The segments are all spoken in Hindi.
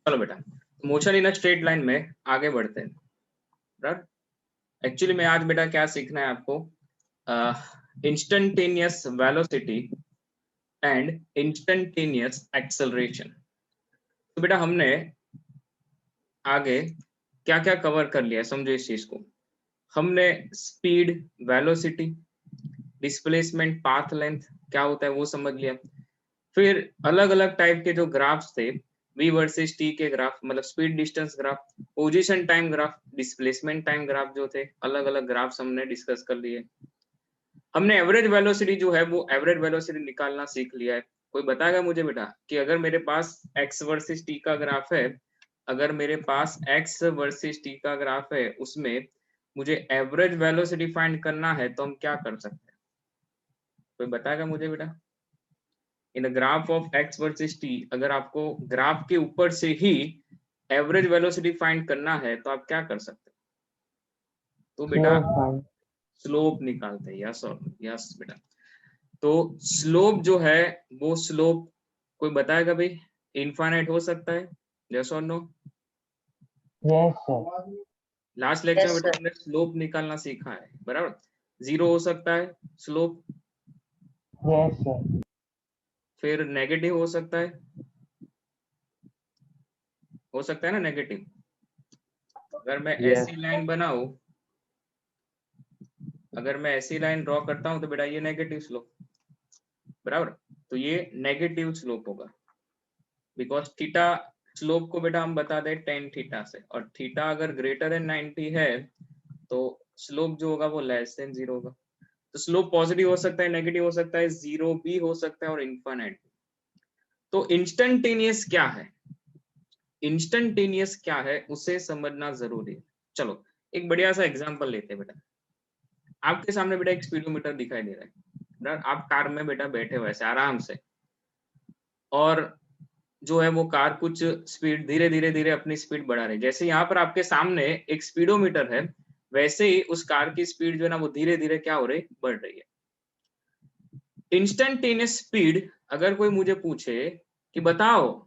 चलो बेटा, motion in a straight line में आगे बढ़ते हैं। बराबर। एक्चुअली में आज बेटा क्या सीखना है आपको, instantaneous velocity and instantaneous acceleration. तो बेटा हमने आगे क्या क्या कवर कर लिया है, समझो इस चीज को। हमने speed, velocity, displacement, path length क्या होता है वो समझ लिया। फिर अलग अलग टाइप के जो ग्राफ्स थे, v वर्सेस t के ग्राफ, मतलब speed distance graph, position time graph, displacement time graph, जो थे अलग अलग ग्राफ्स हमने डिस्कस कर लिए। हमने एवरेज वेलोसिटी जो है वो एवरेज वेलोसिटी निकालना सीख लिया है। कोई बताएगा मुझे बेटा कि अगर मेरे पास x वर्सेस t का ग्राफ है, अगर मेरे पास x वर्सेस t का ग्राफ है, उसमें मुझे एवरेज वेलोसिटी फाइंड करना है तो हम क्या कर सकते हैं? कोई बताएगा मुझे बेटा? In the graph of x versus t, अगर आपको ग्राफ के ऊपर से ही एवरेज वेलोसिटी फाइंड करना है तो आप क्या कर सकते हैं? तो बेटा स्लोप निकालते हैं। यस और यस बेटा। तो स्लोप जो है वो स्लोप कोई बताएगा भाई, इनफाइनाइट हो सकता है? यस और no? Yes sir. Last lecture में बेटा हमने स्लोप निकालना सीखा है, बराबर। 0 हो सकता है स्लोप, यस सर। फिर नेगेटिव हो सकता है ना नेगेटिव। अगर मैं ऐसी लाइन बनाऊं, अगर मैं ऐसी लाइन ड्रॉ करता हूं तो बेटा ये नेगेटिव स्लोप, बराबर। तो ये नेगेटिव स्लोप होगा, बिकॉज थीटा स्लोप को बेटा हम बता दें टेन थीटा से, और थीटा अगर ग्रेटर देन 90 है तो स्लोप जो होगा वो लेस देन 0 होगा। तो स्लोप पॉजिटिव हो सकता है, नेगेटिव हो सकता है, 0 भी हो सकता है और इनफाइनाइट। तो इंस्टेंटेनियस क्या है, इंस्टेंटेनियस क्या है उसे समझना जरूरी है। चलो एक बढ़िया सा एग्जांपल लेते हैं बेटा। आपके सामने बेटा एक स्पीडोमीटर दिखाई दे रहा है, आप कार में बेटा बैठे हुए ऐसे आराम से, और जो है वो कार कुछ स्पीड धीरे धीरे धीरे अपनी स्पीड बढ़ा रही है। जैसे यहाँ पर आपके सामने एक स्पीडोमीटर है, वैसे ही उस कार की स्पीड जो है ना वो धीरे धीरे क्या हो रही, बढ़ रही है। इंस्टेंटेनियस स्पीड, अगर कोई मुझे पूछे कि बताओ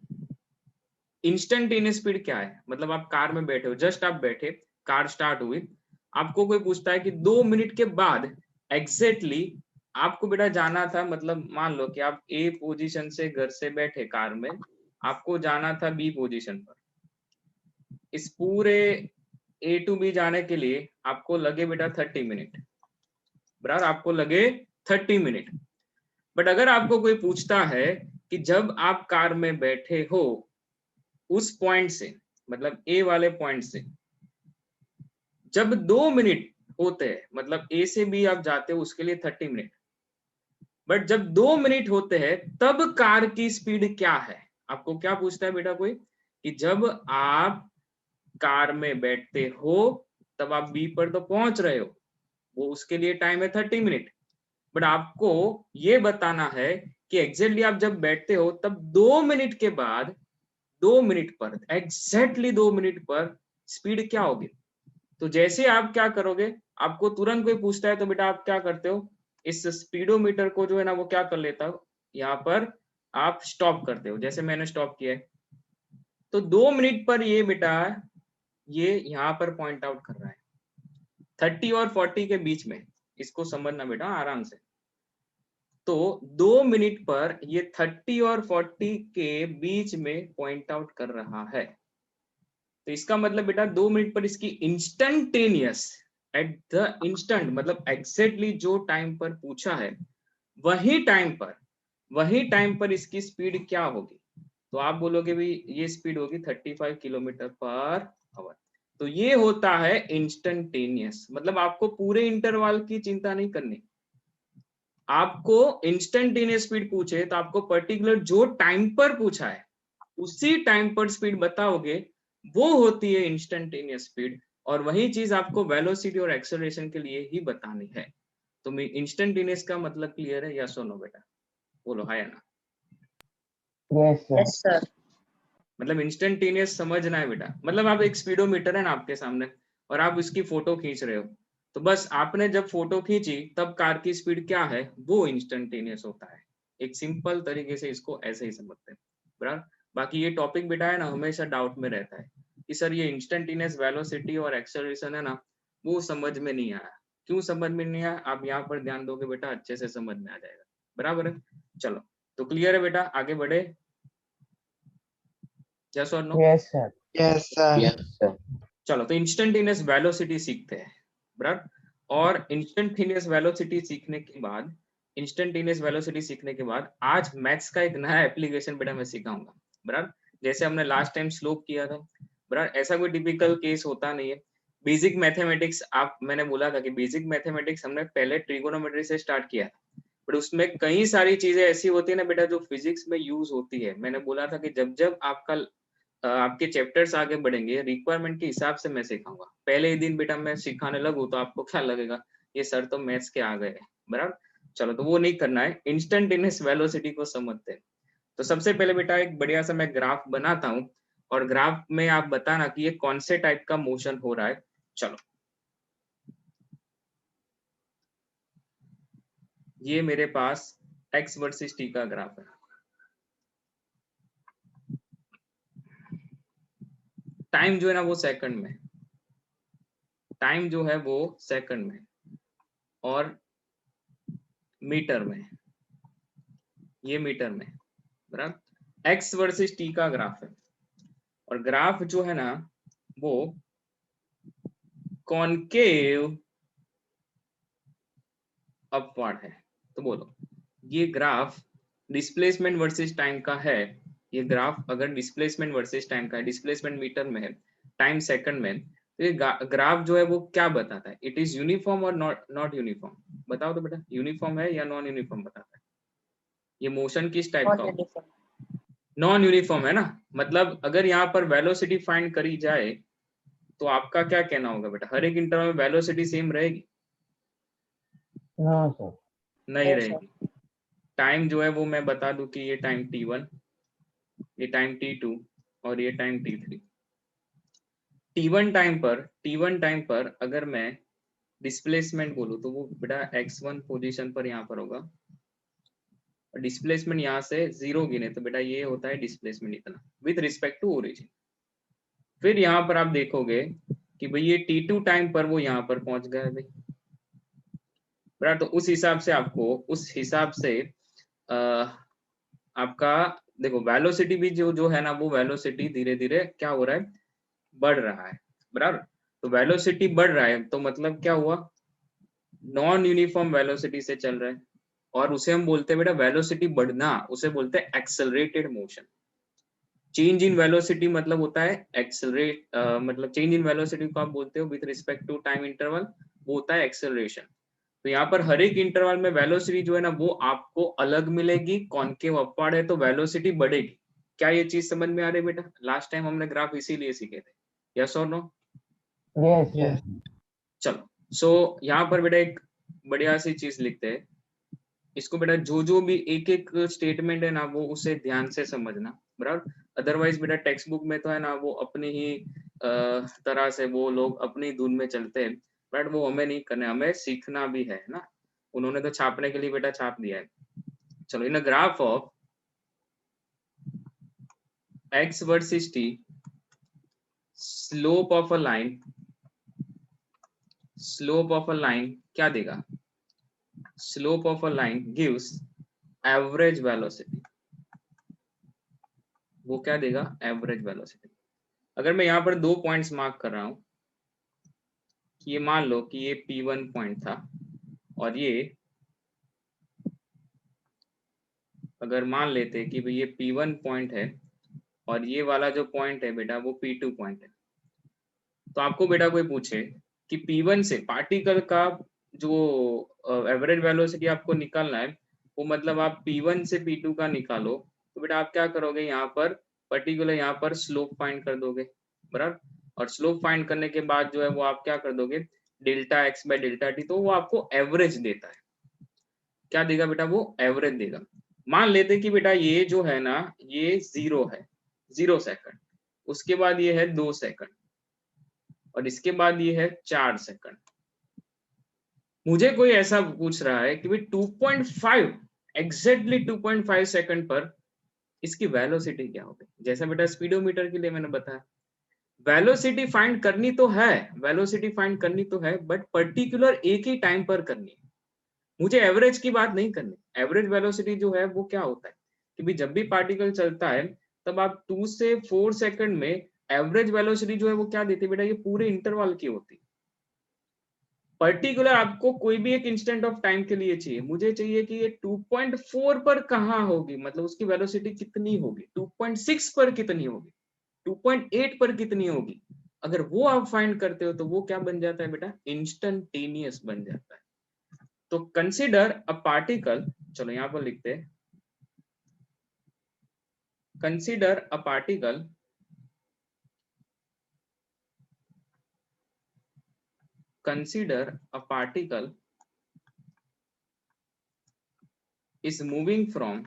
इंस्टेंटेनियस स्पीड क्या है, मतलब आप कार में बैठे हो, जस्ट आप बैठे, कार स्टार्ट हुई, आपको कोई पूछता है कि 2 मिनट के बाद एग्जैक्टली आपको बेटा जाना था, मतलब मान लो कि आप ए पोजीशन से घर से बैठे कार में, आपको जाना था बी पोजीशन पर। इस पूरे ए टू बी जाने के लिए आपको लगे बेटा 30 मिनट, बराबर, आपको लगे 30 मिनट। बट अगर आपको कोई पूछता है कि जब आप कार में बैठे हो उस पॉइंट से, मतलब ए वाले पॉइंट से जब 2 मिनट होते हैं, मतलब ए से बी आप जाते हो उसके लिए 30 मिनट, बट जब 2 मिनट होते हैं तब कार की स्पीड क्या है? आपको क्या पूछता है बेटा कोई कि जब आप कार में बैठते हो तब आप बी पर तो पहुंच रहे हो, वो उसके लिए टाइम है 30 मिनट, बट आपको ये बताना है कि एग्जैक्टली आप जब बैठते हो तब 2 मिनट के बाद 2 मिनट पर, एग्जैक्टली 2 मिनट पर स्पीड क्या होगी। तो जैसे आप क्या करोगे, आपको तुरंत कोई पूछता है तो बेटा आप क्या करते हो, इस स्पीडोमीटर को जो है ना वो क्या कर लेता हो, यहाँ पर आप स्टॉप करते हो, जैसे मैंने स्टॉप किया है। तो 2 मिनट पर ये बेटा ये यहाँ पर पॉइंट आउट कर रहा है 30 और 40 के बीच में, इसको समझना बेटा आराम से। तो 2 मिनट पर ये 30 और 40 के बीच में पॉइंट आउट कर रहा है। तो इसका मतलब बेटा 2 मिनट पर इसकी इंस्टेंटेनियस, एट द इंस्टेंट, मतलब एग्जैक्टली जो टाइम पर पूछा है वही टाइम पर इसकी स्पीड क्या होगी। तो आप बोलोगे भी ये स्पीड होगी 35 किलोमीटर पर आवर। तो ये होता है इंस्टेंटेनियस, मतलब आपको पूरे इंटरवल की चिंता नहीं करनी। आपको इंस्टेंटेनियस स्पीड पूछे तो आपको पर्टिकुलर जो टाइम पर पूछा है उसी टाइम पर स्पीड बताओगे, वो होती है इंस्टेंटेनियस स्पीड। और वही चीज आपको वेलोसिटी और एक्सेलरेशन के लिए ही बतानी है। तो इंस्टेंटेनियस का मतलब क्लियर है, यस और नो बेटा? बोलो हाय ना। Yes sir. मतलब इंस्टेंटेनियस समझना है बेटा, मतलब आप एक स्पीडोमीटर है ना आपके सामने और आप उसकी फोटो खींच रहे हो, तो बस आपने जब फोटो खींची तब कार की स्पीड क्या है वो इंस्टेंटेनियस होता है। एक सिंपल तरीके से इसको ऐसे ही समझते हैं, बराबर। बाकी ये टॉपिक बेटा है ना हमेशा डाउट में रहता है कि सर ये इंस्टेंटेनियस वेलोसिटी और एक्सेलरेशन है ना वो समझ में नहीं आया। क्यों समझ में नहीं आया, आप यहाँ पर ध्यान दोगे बेटा अच्छे से समझ में आ जाएगा। बराबर है, चलो तो क्लियर है बेटा, आगे बढ़े। यस और no? Yes, sir. Yes, sir. Yes, sir. चलो तो इंस्टेंटेनियस वेलोसिटी सीखते हैं। बराबर, और इंस्टेंटेनियस वेलोसिटी सीखने के बाद आज मैथ्स का एक नया एप्लीकेशन बेटा मैं सिखाऊंगा। बराबर, जैसे हमने लास्ट टाइम स्लोप किया था। बराबर, ऐसा कोई टिपिकल केस होता नहीं है। बेसिक मैथमेटिक्स मैंने बोला था कि बेसिक मैथमेटिक्स हमने पहले ट्रिगोनोमेट्री से स्टार्ट किया था, बट उसमें कई सारी चीजें ऐसी होती है ना बेटा जो फिजिक्स में यूज होती है। मैंने बोला था कि जब जब आपके चैप्टर्स आगे बढ़ेंगे रिक्वायरमेंट के हिसाब से मैं सिखाऊंगा। पहले ही दिन बेटा मैं सिखाने लगूं तो आपको क्या लगेगा, ये सर तो मैथ्स के आ गए। बराबर, चलो तो वो नहीं करना है, इंस्टेंटेनियस वेलोसिटी को समझते हैं। तो सबसे पहले बेटा एक बढ़िया सा मैं ग्राफ बनाता हूँ और ग्राफ में आप बताना कि ये कौन से टाइप का मोशन हो रहा है। चलो, ये मेरे पास x वर्सेस t का ग्राफ है। टाइम जो है ना वो सेकंड में, टाइम जो है वो सेकंड में और मीटर में, ये मीटर में। बराबर, x वर्सेस t का ग्राफ है और ग्राफ जो है ना वो कॉनकेव अपवर्ड है। तो बोलो, ये ग्राफ डिस्प्लेसमेंट वर्सेस टाइम का है। ये ग्राफ अगर डिस्प्लेसमेंट वर्सेस टाइम का है, डिस्प्लेसमेंट मीटर में है, टाइम सेकंड में, तो ये ग्राफ जो है वो क्या बताता है, इट इज यूनिफॉर्म और नॉट यूनिफॉर्म। बताओ तो बेटा, यूनिफॉर्म है या नॉन यूनिफॉर्म बताता है। ये मोशन किस टाइप का होगा, नॉन यूनिफॉर्म है ना। मतलब अगर यहाँ पर वेलोसिटी फाइंड करी जाए तो आपका क्या कहना होगा बेटा, हर एक इंटरवल में वेलोसिटी सेम रहेगी? No, sir. नहीं रहेगी। टाइम जो है वो मैं बता दूं कि ये टाइम t1, ये टाइम t2 और ये टाइम t3। t1 टाइम पर अगर मैं डिस्प्लेसमेंट बोलूं तो वो बेटा x1 पोजीशन पर यहाँ पर होगा, और डिस्प्लेसमेंट यहाँ से 0 गिने तो बेटा ये होता है डिस्प्लेसमेंट इतना विद रिस्पेक्ट टू ओरिजिन। फिर यहाँ पर आप देखोगे कि भाई ये t2 टाइम पर वो यहाँ पर पहुंच गया है भाई। बराबर, तो उस हिसाब से आपका देखो वेलोसिटी भी जो है ना वो वेलोसिटी धीरे धीरे क्या हो रहा है, बढ़ रहा है। बराबर, तो वेलोसिटी बढ़ रहा है तो मतलब क्या हुआ, नॉन यूनिफॉर्म वेलोसिटी से चल रहा है, और उसे हम बोलते हैं बेटा वेलोसिटी बढ़ना, उसे बोलते हैं accelerated motion. Change in velocity मतलब होता है एक्सेलरेट, मतलब चेंज इन वेलोसिटी को आप बोलते हो with respect to time interval, वो होता है एक्सेलरेशन। तो यहाँ पर हर एक इंटरवल में वेलोसिटी जो है ना वो आपको अलग मिलेगी, कॉनकेव अपवर्ड है तो वेलोसिटी बढ़ेगी। क्या ये चीज समझ में आ रही है बेटा? लास्ट टाइम हमने ग्राफ इसीलिए सीखे थे, यस और नो? Yes, sir. चलो, सो यहाँ पर बेटा एक बढ़िया सी चीज लिखते हैं, इसको बेटा जो भी एक एक स्टेटमेंट है ना वो उसे ध्यान से समझना। बराबर, अदरवाइज बेटा टेक्स्ट बुक में तो है ना वो अपनी ही तरह से वो लोग अपनी धुन में चलते हैं, बट वो हमें नहीं करना, हमें सीखना भी है ना। उन्होंने तो छापने के लिए बेटा छाप दिया है। चलो, in a graph of x versus t, slope of a line क्या देगा, slope of a line gives average velocity. वो क्या देगा, एवरेज वेलोसिटी। अगर मैं यहाँ पर 2 पॉइंट्स मार्क कर रहा हूं कि ये मान लो कि ये P1 पॉइंट था, और ये अगर मान लेते कि भाई ये P1 पॉइंट है और ये वाला जो पॉइंट है बेटा वो P2 पॉइंट है, तो आपको बेटा कोई पूछे कि P1 से पार्टिकल का जो एवरेज वेलोसिटी आपको निकालना है, वो मतलब आप P1 से P2 का निकालो, तो बेटा आप क्या करोगे, यहाँ पर पर्टिकुलर यहाँ पर स्लोप फाइंड कर दोगे। बराबर, और स्लोप फाइंड करने के बाद जो है वो आप क्या कर दोगे, delta x by delta T, तो वो आपको एवरेज देता है। क्या देगा बेटा, वो एवरेज देगा। मान लेते कि बेटा ये जो है ना ये 0 है, 0 सेकंड, उसके बाद ये है 2 सेकंड, और इसके बाद ये है 4 सेकंड। मुझे कोई ऐसा पूछ रहा है कि भाई 2.5 एग्जैक्टली 2.5 सेकंड पर इसकी वेलोसिटी क्या होगी, जैसा बेटा स्पीडोमीटर के लिए मैंने बताया, वेलोसिटी फाइंड करनी तो है, वेलोसिटी फाइंड करनी तो है, बट पर्टिकुलर एक ही टाइम पर करनी है। मुझे एवरेज की बात नहीं करनी। एवरेज वेलोसिटी जो है वो क्या होता है कि भी जब भी पार्टिकल चलता है तब आप 2 से 4 सेकंड में एवरेज वेलोसिटी जो है वो क्या देती है बेटा, ये पूरे इंटरवल की होती है। पर्टिकुलर आपको कोई भी एक इंस्टेंट ऑफ टाइम के लिए चाहिए, मुझे चाहिए कि ये 2.4 पर कहाँ होगी, मतलब उसकी वेलोसिटी कितनी होगी, 2.6 पर कितनी होगी, 2.8 पर कितनी होगी। अगर वो आप फाइंड करते हो तो वो क्या बन जाता है बेटा, इंस्टेंटेनियस बन जाता है। तो कंसिडर अ पार्टिकल, चलो यहां पर लिखते हैं, consider a particle consider a particle is moving from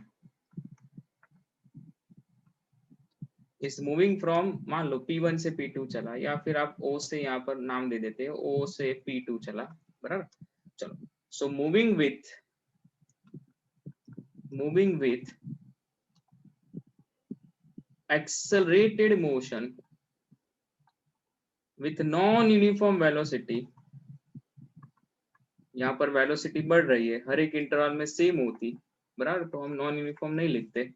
मान लो P1 से P2 चला, या फिर आप O से यहाँ पर नाम दे देते हो, O से P2 चला, बराबर। चलो, so moving with accelerated motion with non uniform velocity, यहाँ पर वेलोसिटी बढ़ रही है, हर एक इंटरवल में सेम होती, बराबर, तो हम नॉन यूनिफॉर्म नहीं लिखते,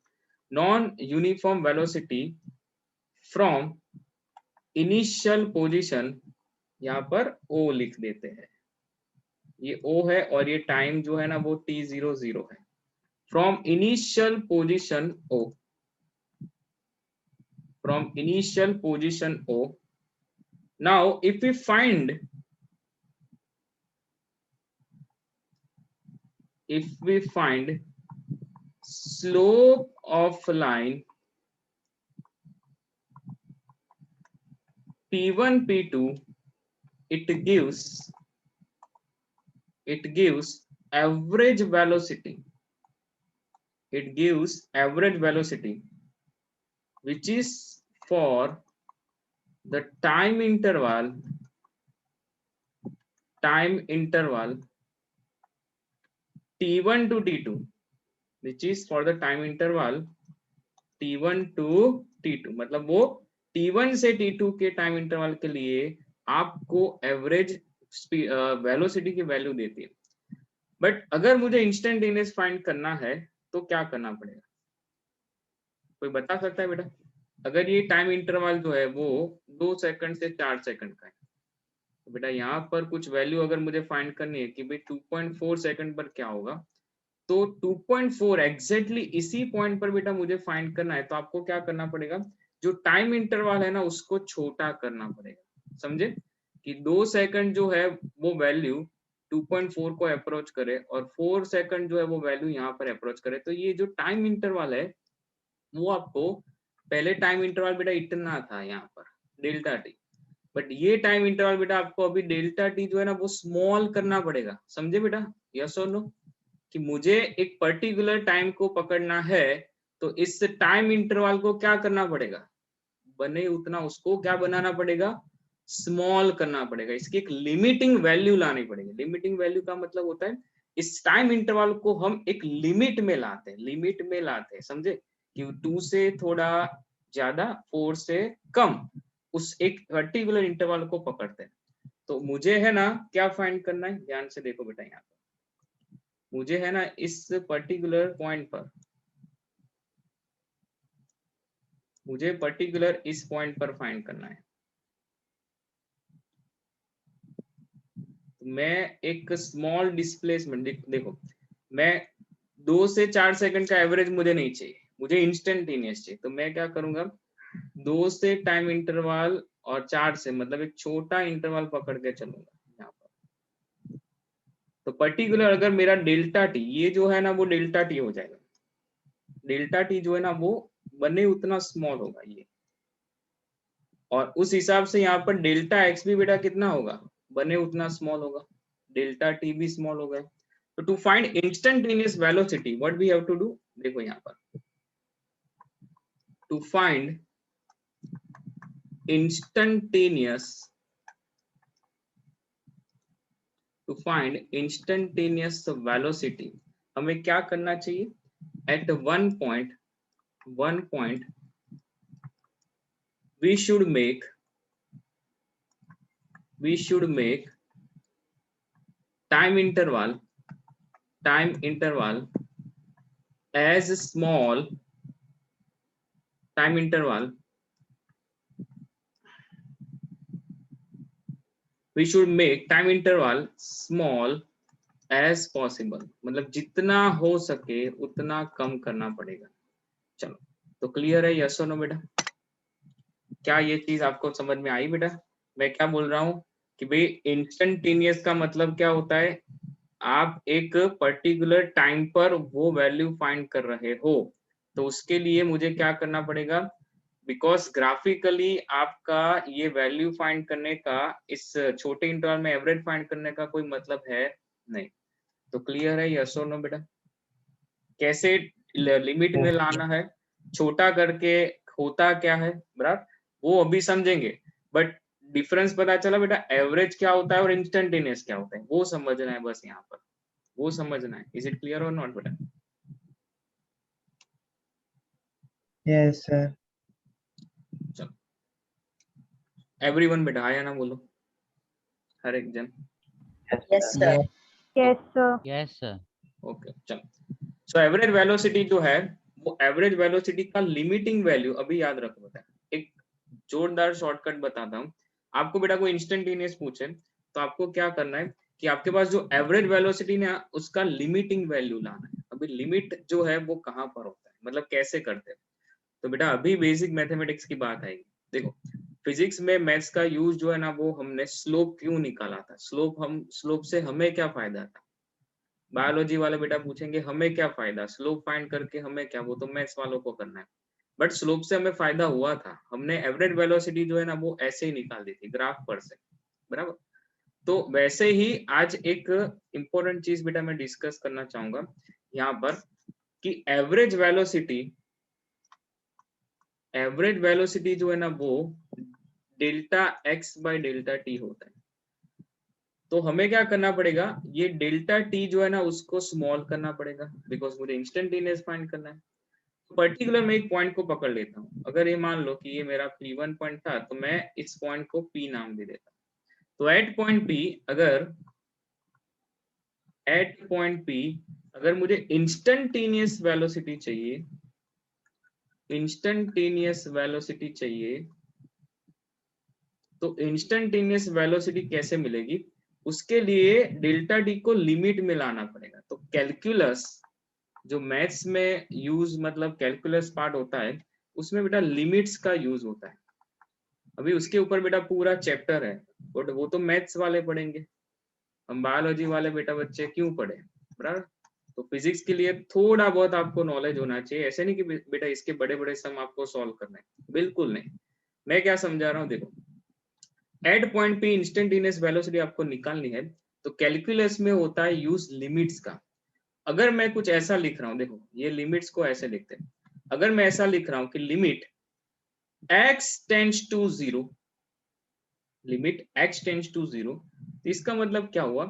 non uniform velocity from initial position, यहाँ पर O लिख देते हैं, ये O है और ये टाइम जो है ना वो t00 है, from initial position O, from initial position O। Now if we find slope of line P1 P2, it gives average velocity, which is for the time interval T1 to T2, which is for the time interval T1 to T2, मतलब वो T1 से T2 के टाइम इंटरवल के लिए आपको एवरेज वेलोसिटी की वैल्यू देती है। बट अगर मुझे इंस्टेंटेनियस फाइंड करना है तो क्या करना पड़ेगा, कोई बता सकता है बेटा? अगर ये टाइम इंटरवल जो है वो 2 सेकंड से 4 सेकंड का है, तो बेटा यहाँ पर कुछ वैल्यू अगर मुझे फाइंड करनी है कि भाई 2.4 सेकंड पर क्या होगा, तो 2.4 एग्जैक्टली इसी पॉइंट पर बेटा मुझे फाइंड करना है, तो आपको क्या करना पड़ेगा, जो टाइम इंटरवल है ना उसको छोटा करना पड़ेगा। समझे कि 2 सेकंड जो है वो वैल्यू 2.4 को अप्रोच करे और 4 सेकंड जो है वो वैल्यू यहाँ पर अप्रोच करे, तो ये जो टाइम इंटरवल है वो आपको, पहले टाइम इंटरवल बेटा इतना था यहाँ पर डेल्टा टी, बट ये टाइम इंटरवल बेटा आपको अभी डेल्टा टी जो है ना वो स्मॉल करना पड़ेगा। समझे बेटा, यस और नो, कि मुझे एक पर्टिकुलर टाइम को पकड़ना है तो इस टाइम इंटरवल को क्या करना पड़ेगा, बने उतना उसको क्या बनाना पड़ेगा, स्मॉल करना पड़ेगा, इसकी एक लिमिटिंग वैल्यू लानी पड़ेगी। लिमिटिंग वैल्यू का मतलब होता है इस टाइम इंटरवल को हम एक लिमिट में लाते हैं, समझे कि 2 से थोड़ा ज्यादा, 4 से कम, उस एक पर्टिकुलर इंटरवल को पकड़ते हैं। तो मुझे है ना क्या फाइंड करना है, ध्यान से देखो बेटा, यहाँ पर मुझे है ना इस पर्टिकुलर पॉइंट पर, मुझे पर्टिकुलर इस पॉइंट पर फाइंड करना है। मैं एक स्मॉल डिस्प्लेसमेंट, देखो मैं 2 से 4 सेकंड का एवरेज मुझे नहीं चाहिए, मुझे इंस्टेंटेनियस चाहिए, तो मैं क्या करूंगा, 2 से टाइम इंटरवल और 4 से, मतलब एक छोटा इंटरवल पकड़ के चलूंगा यहाँ पर। तो पर्टिकुलर अगर मेरा डेल्टा टी, ये जो है ना वो डेल्टा टी हो जाएगा, डेल्टा टी जो है ना वो बने उतना स्मॉल होगा ये, और उस हिसाब से यहाँ पर डेल्टा एक्स भी बेटा कितना होगा, बने उतना स्मॉल होगा, डेल्टा टी भी स्मॉल होगा। तो to find instantaneous velocity what we have to do, देखो यहाँ पर, टू फाइंड इंस्टेंटेनियस वेलोसिटी हमें क्या करना चाहिए, at one point one point we should make time interval as small time interval we should make time interval small as possible, मतलब जितना हो सके उतना कम करना पड़ेगा। चलो तो क्लियर है, यस और नो बेटा? क्या ये चीज आपको समझ में आई बेटा? मैं क्या बोल रहा हूँ कि भाई इंस्टेंटेनियस का मतलब क्या होता है, आप एक पर्टिकुलर टाइम पर वो वैल्यू फाइंड कर रहे हो, तो उसके लिए मुझे क्या करना पड़ेगा, बिकॉज ग्राफिकली आपका ये वैल्यू फाइंड करने का, इस छोटे इंटरवल में एवरेज फाइंड करने का कोई मतलब है नहीं। तो क्लियर है, यस और नो बेटा? कैसे लिमिट में लाना है, छोटा करके होता क्या है बराबर, वो अभी समझेंगे, बट डिफरेंस पता चला बेटा, एवरेज क्या होता है और इंस्टेंटेनियस क्या होता है, वो समझना है बस, यहाँ पर वो समझना है। इज इट क्लियर और नॉट बेटा? Yes sir. चलो एवरीवन बेटा आया ना, बोलो हर एक जन। Yes, sir. Yes, sir. Yes, sir. Okay चलो, सो एवरेज वेलोसिटी जो है वो एवरेज वेलोसिटी का लिमिटिंग वैल्यू, अभी याद रखो बेटा, एक जोरदार शॉर्टकट बताता हूँ आपको बेटा। कोई इंस्टेंटेनियस पूछे तो आपको क्या करना है कि आपके पास जो एवरेज वेलोसिटी है उसका लिमिटिंग वैल्यू लाना है। अभी लिमिट जो है वो कहाँ पर होता है, मतलब कैसे करते हैं, तो बेटा अभी बेसिक मैथमेटिक्स की बात आएगी। देखो फिजिक्स में मैथ्स का यूज जो है ना, वो हमने स्लोप क्यों निकाला था, स्लोप से हमें क्या फायदा था। बायोलॉजी वाले बेटा पूछेंगे हमें क्या फायदा, स्लोप फाइंड करके हमें क्या, वो तो मैथ्स वालों को करना है, बट स्लोप से हमें फायदा हुआ था, हमने एवरेज वेलोसिटी जो है ना वो ऐसे ही निकाल दी थी ग्राफ पर से, बराबर। तो वैसे ही आज एक इंपॉर्टेंट चीज बेटा मैं डिस्कस करना चाहूंगा यहाँ पर कि एवरेज वेलोसिटी जो है ना वो delta X by delta T होता है। तो हमें क्या करना पड़ेगा, ये डेल्टा टी जो है ना उसको स्मॉल करना पड़ेगा, बिकॉज मुझे इंस्टेंटेनियस फाइंड करना है। पर्टिकुलर मैं एक पॉइंट को पकड़ लेता हूँ, अगर ये मान लो कि ये मेरा P1 पॉइंट था, तो मैं इस पॉइंट को P नाम दे देता हूँ। तो एट पॉइंट P अगर मुझे इंस्टेंटेनियस वेलोसिटी चाहिए, तो इंस्टेंटेनियस वेलोसिटी कैसे मिलेगी, उसके लिए डेल्टा टी को लिमिट में लाना पड़ेगा। तो कैलकुलस जो मैथ्स में यूज, मतलब कैलकुलस पार्ट होता है, उसमें बेटा लिमिट्स का यूज होता है। अभी उसके ऊपर बेटा पूरा चैप्टर है, बट वो तो मैथ्स वाले पढ़ेंगे, हम बायोलॉजी वाले बेटा बच्चे क्यों पढ़े, बराबर। तो फिजिक्स के लिए थोड़ा बहुत आपको नॉलेज होना चाहिए, ऐसे नहीं कि बेटा इसके बड़े बड़े सम आपको सॉल्व करने, बिल्कुल नहीं। मैं क्या समझा रहा हूँ, देखो एट पॉइंट पे इंस्टेंटेनियस वेलोसिटी आपको निकालनी है, तो कैलकुलस में होता है यूज लिमिट्स का। अगर मैं कुछ ऐसा लिख रहा हूं, देखो ये लिमिट्स को ऐसे लिखते हैं, अगर मैं ऐसा लिख रहा हूं कि लिमिट x टेंड्स टू 0, तो इसका मतलब क्या हुआ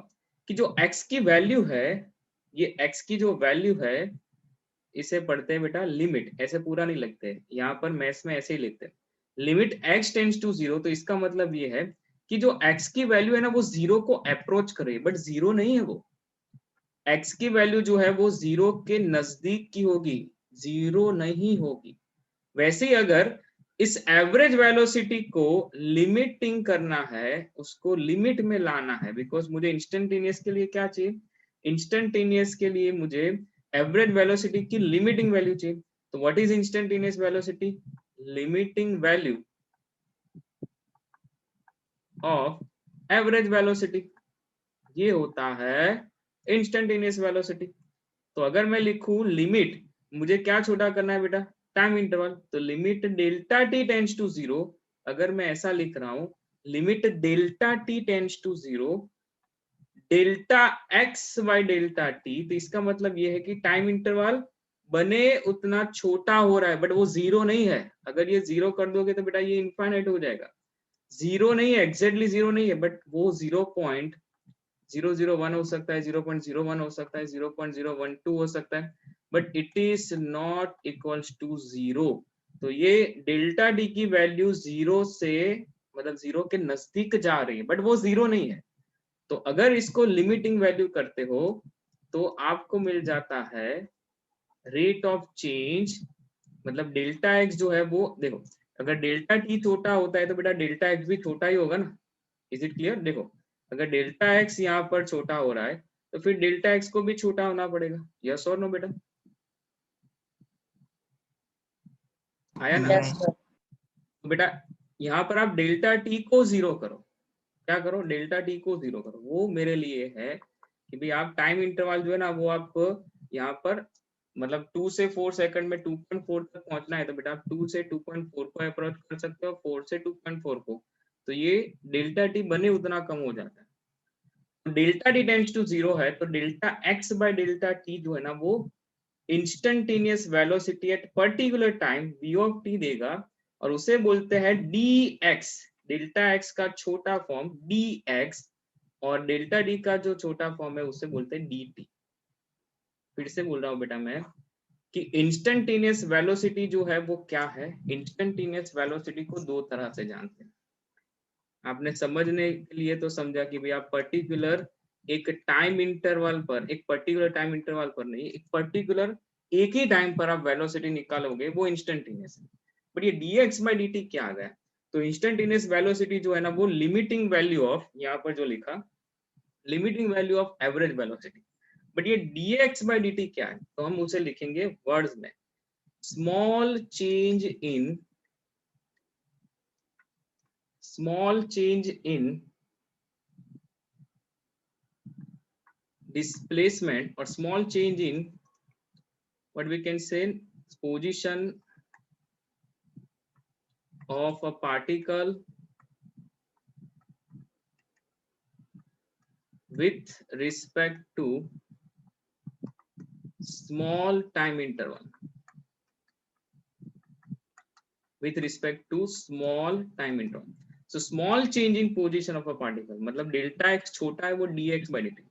कि जो x की वैल्यू है, ये x की जो वैल्यू है, इसे पढ़ते हैं बेटा लिमिट, ऐसे पूरा नहीं लिखते, यहाँ पर मैथ्स में ऐसे ही लिखते हैं, लिमिट x टेंड्स टू 0। तो इसका मतलब ये है कि जो x की वैल्यू है ना वो 0 को अप्रोच करे, बट 0 नहीं है वो, x की वैल्यू जो है वो 0 के नजदीक की होगी, 0 नहीं होगी। वैसे ही अगर इस एवरेज वेलोसिटी को लिमिटिंग करना है, उसको लिमिट में लाना है, बिकॉज मुझे इंस्टेंटेनियस के लिए क्या चाहिए, इंस्टेंटेनियस के लिए मुझे एवरेज वेलोसिटी की लिमिटिंग वैल्यू चाहिए। तो what is instantaneous velocity, limiting value of average velocity, ये होता है इंस्टेंटेनियस वेलोसिटी। तो अगर मैं लिखूं लिमिट, मुझे क्या छोटा करना है बेटा, टाइम इंटरवल, तो limit delta T tends to 0, अगर मैं ऐसा लिख रहा हूं limit delta T tends to 0 delta X by delta T, तो इसका मतलब ये है कि टाइम इंटरवल बने उतना छोटा हो रहा है, बट वो 0 नहीं है। अगर ये 0 कर दोगे तो बेटा ये इनफाइनाइट हो जाएगा, 0 नहीं है, एग्जैक्टली 0 नहीं है, बट वो 001 हो सकता है, 0.01 हो सकता है, 0.012 हो सकता है, but it is not equals to 0। तो ये डेल्टा डी की वैल्यू 0 से मतलब 0 के नजदीक जा रही है, बट वो 0 नहीं है। तो अगर इसको लिमिटिंग वैल्यू करते हो तो आपको मिल जाता है रेट ऑफ चेंज, मतलब डेल्टा एक्स जो है वो देखो, अगर डेल्टा टी छोटा होता है तो बेटा डेल्टा एक्स भी छोटा ही होगा ना। Is it clear? देखो अगर डेल्टा एक्स यहाँ पर छोटा हो रहा है तो फिर डेल्टा एक्स को भी छोटा होना पड़ेगा। यस और नो बेटा? आया ना? Yes, sir. तो बेटा यहाँ पर आप डेल्टा टी को 0 करो। क्या करो? डेल्टा टी को 0 करो। वो मेरे लिए है कि भाई आप टाइम इंटरवल जो है ना वो आप यहाँ पर मतलब 2 से 4 सेकंड में 2.4 तक पहुंचना है तो बेटा आप 2 से 2.4 को अप्रोच कर सकते हो, 4 से 2.4 को, तो ये डेल्टा टी बने उतना कम हो जाता है। तो डेल्टा टी टेंड्स टू 0 है तो delta X by delta T जो है ना वो instantaneous velocity at particular time v of t देगा, और उसे बोलते हैं dx। डेल्टा एक्स का छोटा फॉर्म dx और डेल्टा डी का जो छोटा फॉर्म है उसे बोलते हैं dt। फिर से बोल रहा हूँ बेटा मैं कि इंस्टेंटेनियस वेलोसिटी जो है वो क्या है। इंस्टेंटेनियस वेलोसिटी को दो तरह से जानते हैं। आपने समझने के लिए तो समझा कि भाई आप पर्टिकुलर एक टाइम इंटरवल पर, एक पर्टिकुलर टाइम इंटरवल पर नहीं, एक पर्टिकुलर एक ही टाइम पर आप वेलोसिटी निकालोगे वो इंस्टेंटेनियस है। बट ये dx by dt क्या आ गया? तो इंस्टेंटेनियस वेलोसिटी जो है ना वो लिमिटिंग वैल्यू ऑफ, यहाँ पर जो लिखा limiting value of average velocity. But ये dx by dt क्या है? तो हम उसे लिखेंगे वर्ड्स में small change in displacement or small change in what we can say position of a particle with respect to small time interval, with respect to small time interval. So small change in position of a particle मतलब डेल्टा एक्स छोटा है वो dx by dt।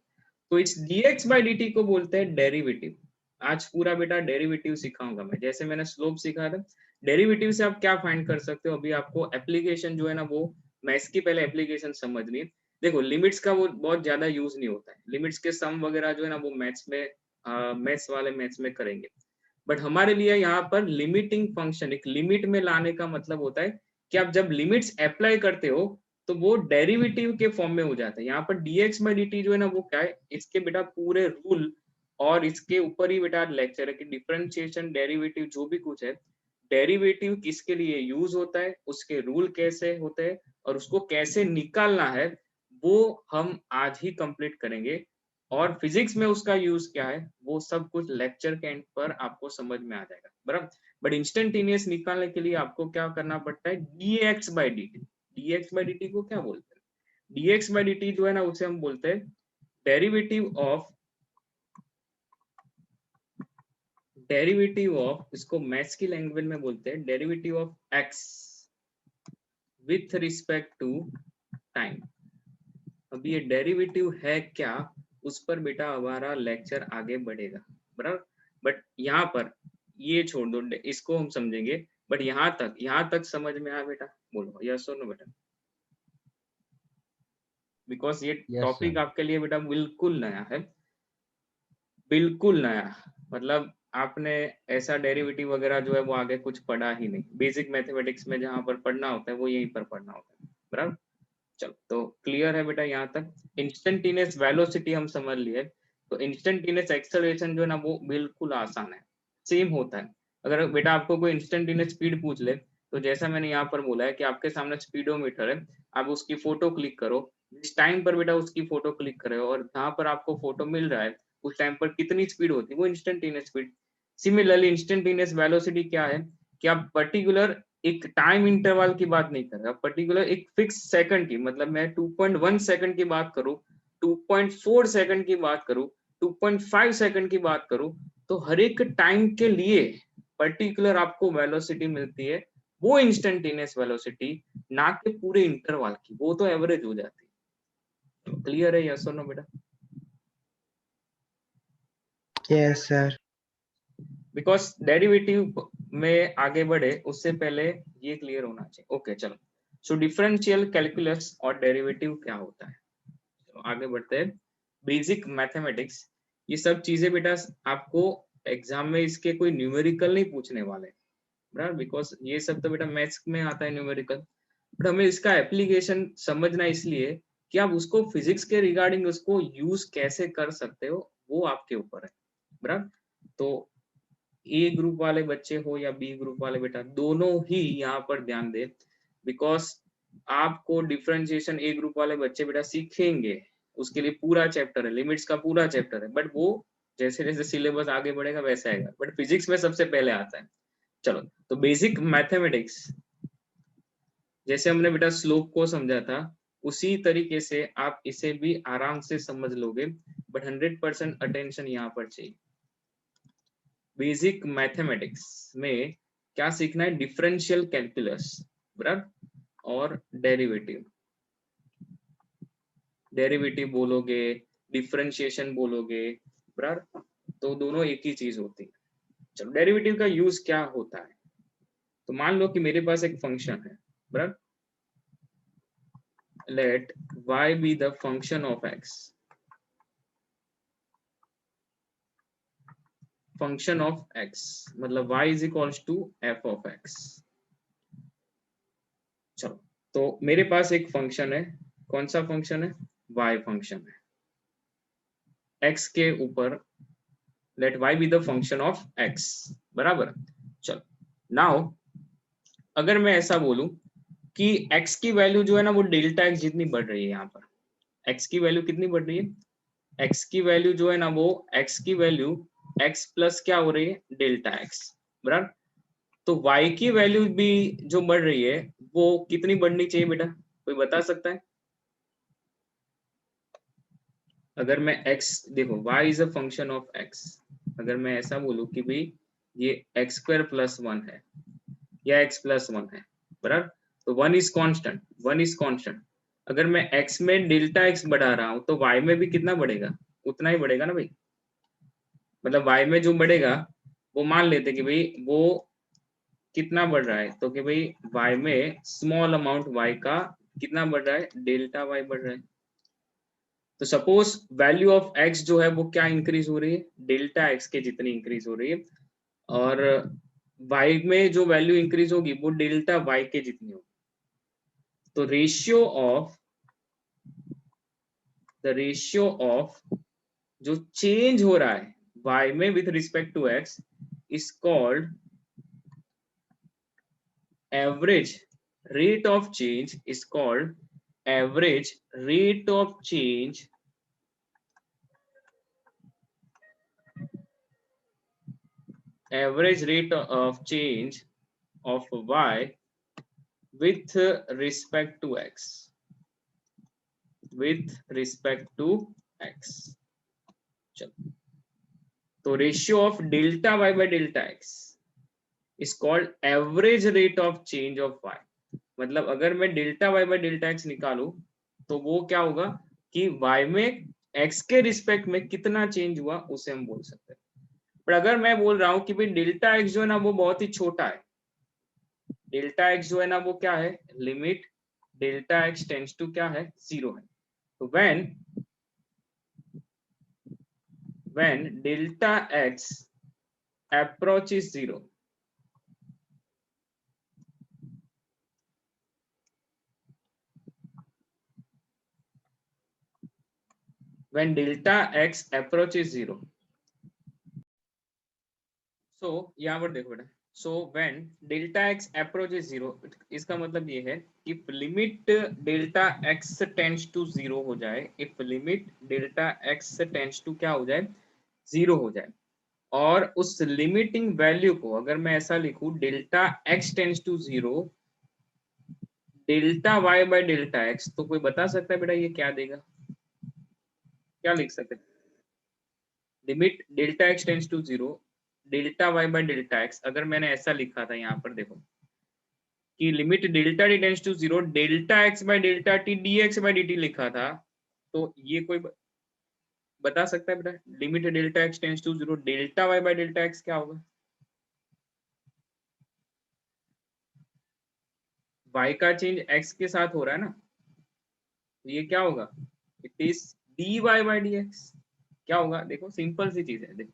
तो इस dx by dt को बोलते हैं डेरिवेटिव। आज पूरा बेटा डेरिवेटिव सिखाऊंगा मैं, जैसे मैंने स्लोप सीखा था। डेरिवेटिव से आप क्या फाइंड कर सकते हो? अभी आपको एप्लीकेशन जो है ना वो मैथ्स की पहले एप्लीकेशन समझनी है। देखो लिमिट्स का वो बहुत ज्यादा यूज नहीं होता है, लिमिट्स के सम वगैरह जो है ना वो मैथ्स में मैथ्स वाले मैथ्स में करेंगे। बट हमारे लिए यहाँ पर लिमिटिंग फंक्शन, एक लिमिट में लाने का मतलब होता है कि आप जब लिमिट्स अप्लाई करते हो तो वो डेरिवेटिव के फॉर्म में हो जाता है। यहाँ पर dx by dt जो है ना वो क्या है, इसके बेटा पूरे रूल और इसके ऊपर ही बेटा लेक्चर है कि डिफरेंशिएशन डेरिवेटिव जो भी कुछ है, डेरिवेटिव किसके लिए यूज होता है, उसके रूल कैसे होते हैं और उसको कैसे निकालना है, वो हम आज ही कंप्लीट करेंगे। और फिजिक्स में उसका यूज क्या है वो सब कुछ लेक्चर के एंड पर आपको समझ में आ जाएगा, बराबर। बट इंस्टेंटेनियस निकालने के लिए आपको क्या करना पड़ता है? dx by dt। dx by dt को क्या बोलते हैं? dx by dt जो है ना उसे हम बोलते हैं डेरिवेटिव ऑफ, इसको मैथ्स की लैंग्वेज में बोलते हैं derivative of x with respect to time. अब ये डेरिवेटिव है क्या, उस पर बेटा हमारा लेक्चर आगे बढ़ेगा, बराबर। बट यहाँ पर ये छोड़ दो, इसको हम समझेंगे। बट यहाँ तक समझ में आया बेटा? बोलो यस और नो बेटा, बिकॉज ये टॉपिक आपके लिए बेटा बिल्कुल नया है, बिल्कुल नया। मतलब आपने ऐसा डेरिवेटिव वगैरह जो है वो आगे कुछ पढ़ा ही नहीं। बेसिक मैथमेटिक्स में जहाँ पर पढ़ना होता है वो यहीं पर पढ़ना होता है, बराबर। चलो तो क्लियर है बेटा यहाँ तक। इंस्टेंटेनियस वेलोसिटी हम समझ लिए, तो इंस्टेंटेनियस एक्सेलरेशन जो है ना वो बिल्कुल आसान है, सेम होता है। अगर बेटा आपको कोई इंस्टेंटेनियस स्पीड पूछ ले तो जैसा मैंने यहाँ पर बोला है कि आपके सामने स्पीडोमीटर है, आप उसकी फोटो क्लिक करो, जिस टाइम पर बेटा उसकी फोटो क्लिक करो और जहाँ पर आपको फोटो मिल रहा है उस टाइम पर कितनी स्पीड होती है, वो instantaneous speed. Similarly instantaneous velocity क्या है कि आप पर्टिकुलर एक टाइम इंटरवल की बात नहीं कर रहा, पर्टिकुलर एक फिक्स सेकंड की, मतलब मैं 2.1 सेकंड की बात करूं, 2.4 सेकंड की बात करूं, 2.5 सेकंड की बात करूं, तो हर एक टाइम के लिए पर्टिकुलर आपको वेलोसिटी मिलती है, वो इंस्टेंटेनियस वेलोसिटी, ना कि पूरे इंटरवल की, वो तो एवरेज हो जाती है। क्लियर है यस और नो बेटा? Yes, sir. बिकॉज डेरिवेटिव में आगे बढ़े उससे पहले ये क्लियर होना चाहिए। ओके चलो, सो डिफरेंशियल कैलकुलस और डेरिवेटिव क्या होता है, तो आगे बढ़ते हैं। बेसिक मैथमेटिक्स, ये सब चीजें बेटा आपको एग्जाम में इसके कोई न्यूमेरिकल नहीं पूछने वाले, बराबर, बिकॉज ये सब तो बेटा मैथ्स में आता है न्यूमेरिकल, बट हमें इसका एप्लीकेशन समझना इसलिए कि आप उसको फिजिक्स के रिगार्डिंग उसको यूज कैसे कर सकते हो वो आपके ऊपर है, बराबर। तो ए ग्रुप वाले बच्चे हो या बी ग्रुप वाले बेटा, दोनों ही यहाँ पर ध्यान दे, बिकॉज आपको डिफरेंशिएशन ए ग्रुप वाले बच्चे बेटा सीखेंगे, उसके लिए पूरा चैप्टर है, लिमिट्स का पूरा चैप्टर है, बट वो जैसे जैसे सिलेबस आगे बढ़ेगा वैसे आएगा, बट फिजिक्स में सबसे पहले आता है। चलो, तो बेसिक मैथमेटिक्स जैसे हमने बेटा स्लोप को समझा था, उसी तरीके से आप इसे भी आराम से समझ लोगे, बट 100% अटेंशन यहाँ पर चाहिए। बेसिक मैथमेटिक्स में क्या सीखना है, डिफरेंशियल कैलकुलस, बराबर, और डेरिवेटिव। डेरिवेटिव बोलोगे, डिफरेंशिएशन बोलोगे, बराबर, तो दोनों एक ही चीज होती है। चलो, डेरिवेटिव का यूज क्या होता है, तो मान लो कि मेरे पास एक फंक्शन है, बराबर, late y be the function of x, function of x मतलब y is equals to f of x। चलो, तो मेरे पास एक फंक्शन है, कौन सा फंक्शन है, y फंक्शन है x के ऊपर, late y be the function of x, बराबर। चलो, नाउ अगर मैं ऐसा बोलूं कि x की वैल्यू जो है ना वो डेल्टा x जितनी बढ़ रही है, यहाँ पर x की वैल्यू कितनी बढ़ रही है, x की वैल्यू जो है ना वो x की वैल्यू x प्लस क्या हो रही है, डेल्टा x, बराबर। तो y की वैल्यू भी जो बढ़ रही है वो कितनी बढ़नी चाहिए बेटा, कोई बता सकता है? अगर मैं x देखो, y is a function of x, अगर मैं ऐसा बोलूं कि भाई ये x स्क्वायर प्लस 1 है या x प्लस 1 है, बराबर, तो 1 इज कांस्टेंट, 1 इज कांस्टेंट। अगर मैं x में डेल्टा x बढ़ा रहा हूं तो y में भी कितना बढ़ेगा, उतना ही बढ़ेगा ना भाई, मतलब y में जो बढ़ेगा वो मान लेते कि भाई वो कितना बढ़ रहा है, तो कि भाई y में स्मॉल अमाउंट y का कितना बढ़ रहा है, डेल्टा y बढ़ रहा है। तो सपोज वैल्यू ऑफ x जो है वो क्या इंक्रीज हो रही है, डेल्टा x के जितनी इंक्रीज हो रही है, और y में जो वैल्यू इंक्रीज होगी वो डेल्टा y के जितनी होगी। तो रेशियो ऑफ जो चेंज हो रहा है y में with respect to x is called average rate of change, is called average rate of change of y with respect to x, with respect to x। चलो, तो ratio of delta y by delta x is called average rate of change of y। मतलब अगर मैं delta y by delta x निकालू तो वो क्या होगा कि y में x के रिस्पेक्ट में कितना चेंज हुआ उसे हम बोल सकते हैं। पर अगर मैं बोल रहा हूं कि भाई डेल्टा x जो है ना वो बहुत ही छोटा है, डेल्टा x जो है ना वो क्या है, limit delta x tends to क्या है, 0 है। तो when delta x approaches 0, when delta x approaches 0, so यहाँ पर देखो बेटा, so when delta x approaches 0, इसका मतलब ये है if limit delta x tends to 0 हो जाए, if limit delta x tends to क्या हो जाए, 0 हो जाए, और उस लिमिटिंग वैल्यू को अगर मैं ऐसा लिखूं, delta x tends to 0 delta y by delta x, तो कोई बता सकता है बेटा ये क्या देगा, क्या लिख सकते हैं, limit delta x tends to 0 delta y by delta x, अगर मैंने ऐसा लिखा था यहाँ पर देखो कि limit delta t tends to 0 delta x by delta t dx by dt लिखा था, तो ये कोई बता सकता है बेटा, limit delta X tends to 0, delta Y by delta X क्या होगा? y का चेंज x के साथ हो रहा है ना, तो ये क्या होगा? It is dy by dx। क्या होगा? देखो सिंपल सी चीज है। देखो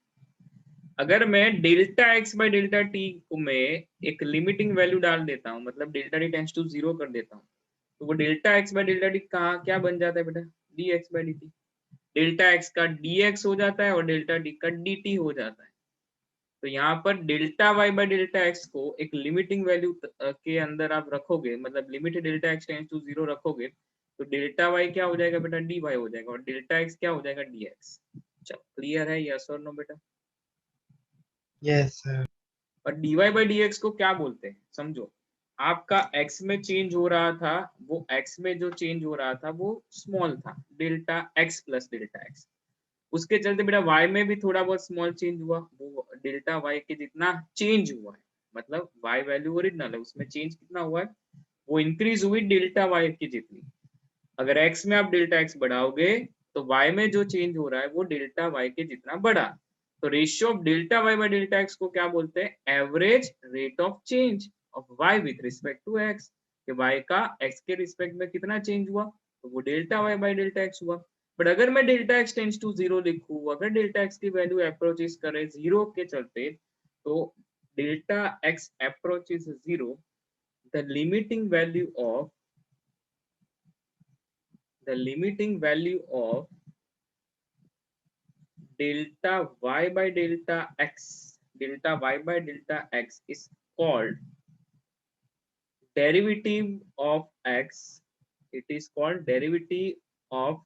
अगर मैं delta x by delta t को मैं एक लिमिटिंग वैल्यू डाल देता हूँ, मतलब डेल्टा t टेंस टू 0 कर देता हूँ, तो वो delta x by delta t कहाँ क्या बन जाता है बेटा? dx by dt। Delta x का dx हो जाता है और डेल्टा t का dt हो जाता है। तो यहाँ पर delta Y by delta X को एक लिमिटिंग वैल्यू के अंदर आप रखोगे, मतलब limit delta X tends to 0 रखोगे, तो डेल्टा वाई क्या हो जाएगा बेटा? डी वाई हो जाएगा, और डेल्टा एक्स क्या हो जाएगा? D X. चलो क्लियर है? यस और नो बेटा? Yes, sir. और D Y by D X को क्या बोलते हैं समझो। आपका एक्स में चेंज हो रहा था, वो एक्स में जो चेंज हो रहा था वो स्मॉल था, delta x plus delta x. उसके चलते बेटा y में भी थोड़ा बहुत स्मॉल चेंज हुआ, वो डेल्टा y के जितना चेंज हुआ है, मतलब y वैल्यू ओरिजिनल है, उसमें चेंज कितना हुआ है? वो इंक्रीज हुई डेल्टा y की जितनी। अगर x में आप डेल्टा x बढ़ाओगे तो y में जो चेंज हो रहा है वो डेल्टा y के जितना बढ़ा। तो ratio of delta y by delta x को क्या बोलते हैं? Average rate of change of y with respect to x। कि y का x के रिस्पेक्ट में कितना चेंज हुआ, तो वो delta y by delta x हुआ। बट अगर मैं डेल्टा एक्स टेंस टू 0 लिखूं, अगर डेल्टा एक्स की वैल्यू अप्रोचेस करे 0 के चलते, तो delta X approaches 0, the limiting value of delta y by delta x is called derivative of x. It is called derivative of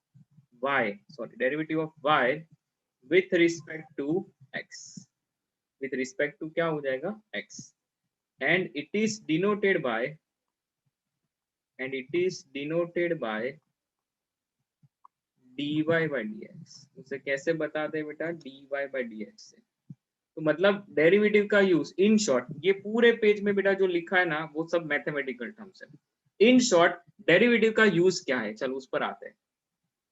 y with respect to x, with respect to क्या हो जाएगा? x, and it is denoted by dy by dx। उसे कैसे बताते हैं बेटा? dy by dx से। तो मतलब डेरिवेटिव का यूज, इन शॉर्ट ये पूरे पेज में बेटा जो लिखा है ना वो सब मैथमेटिकल टर्म्स है। इन शॉर्ट डेरिवेटिव का यूज क्या है, चलो उस पर आते हैं।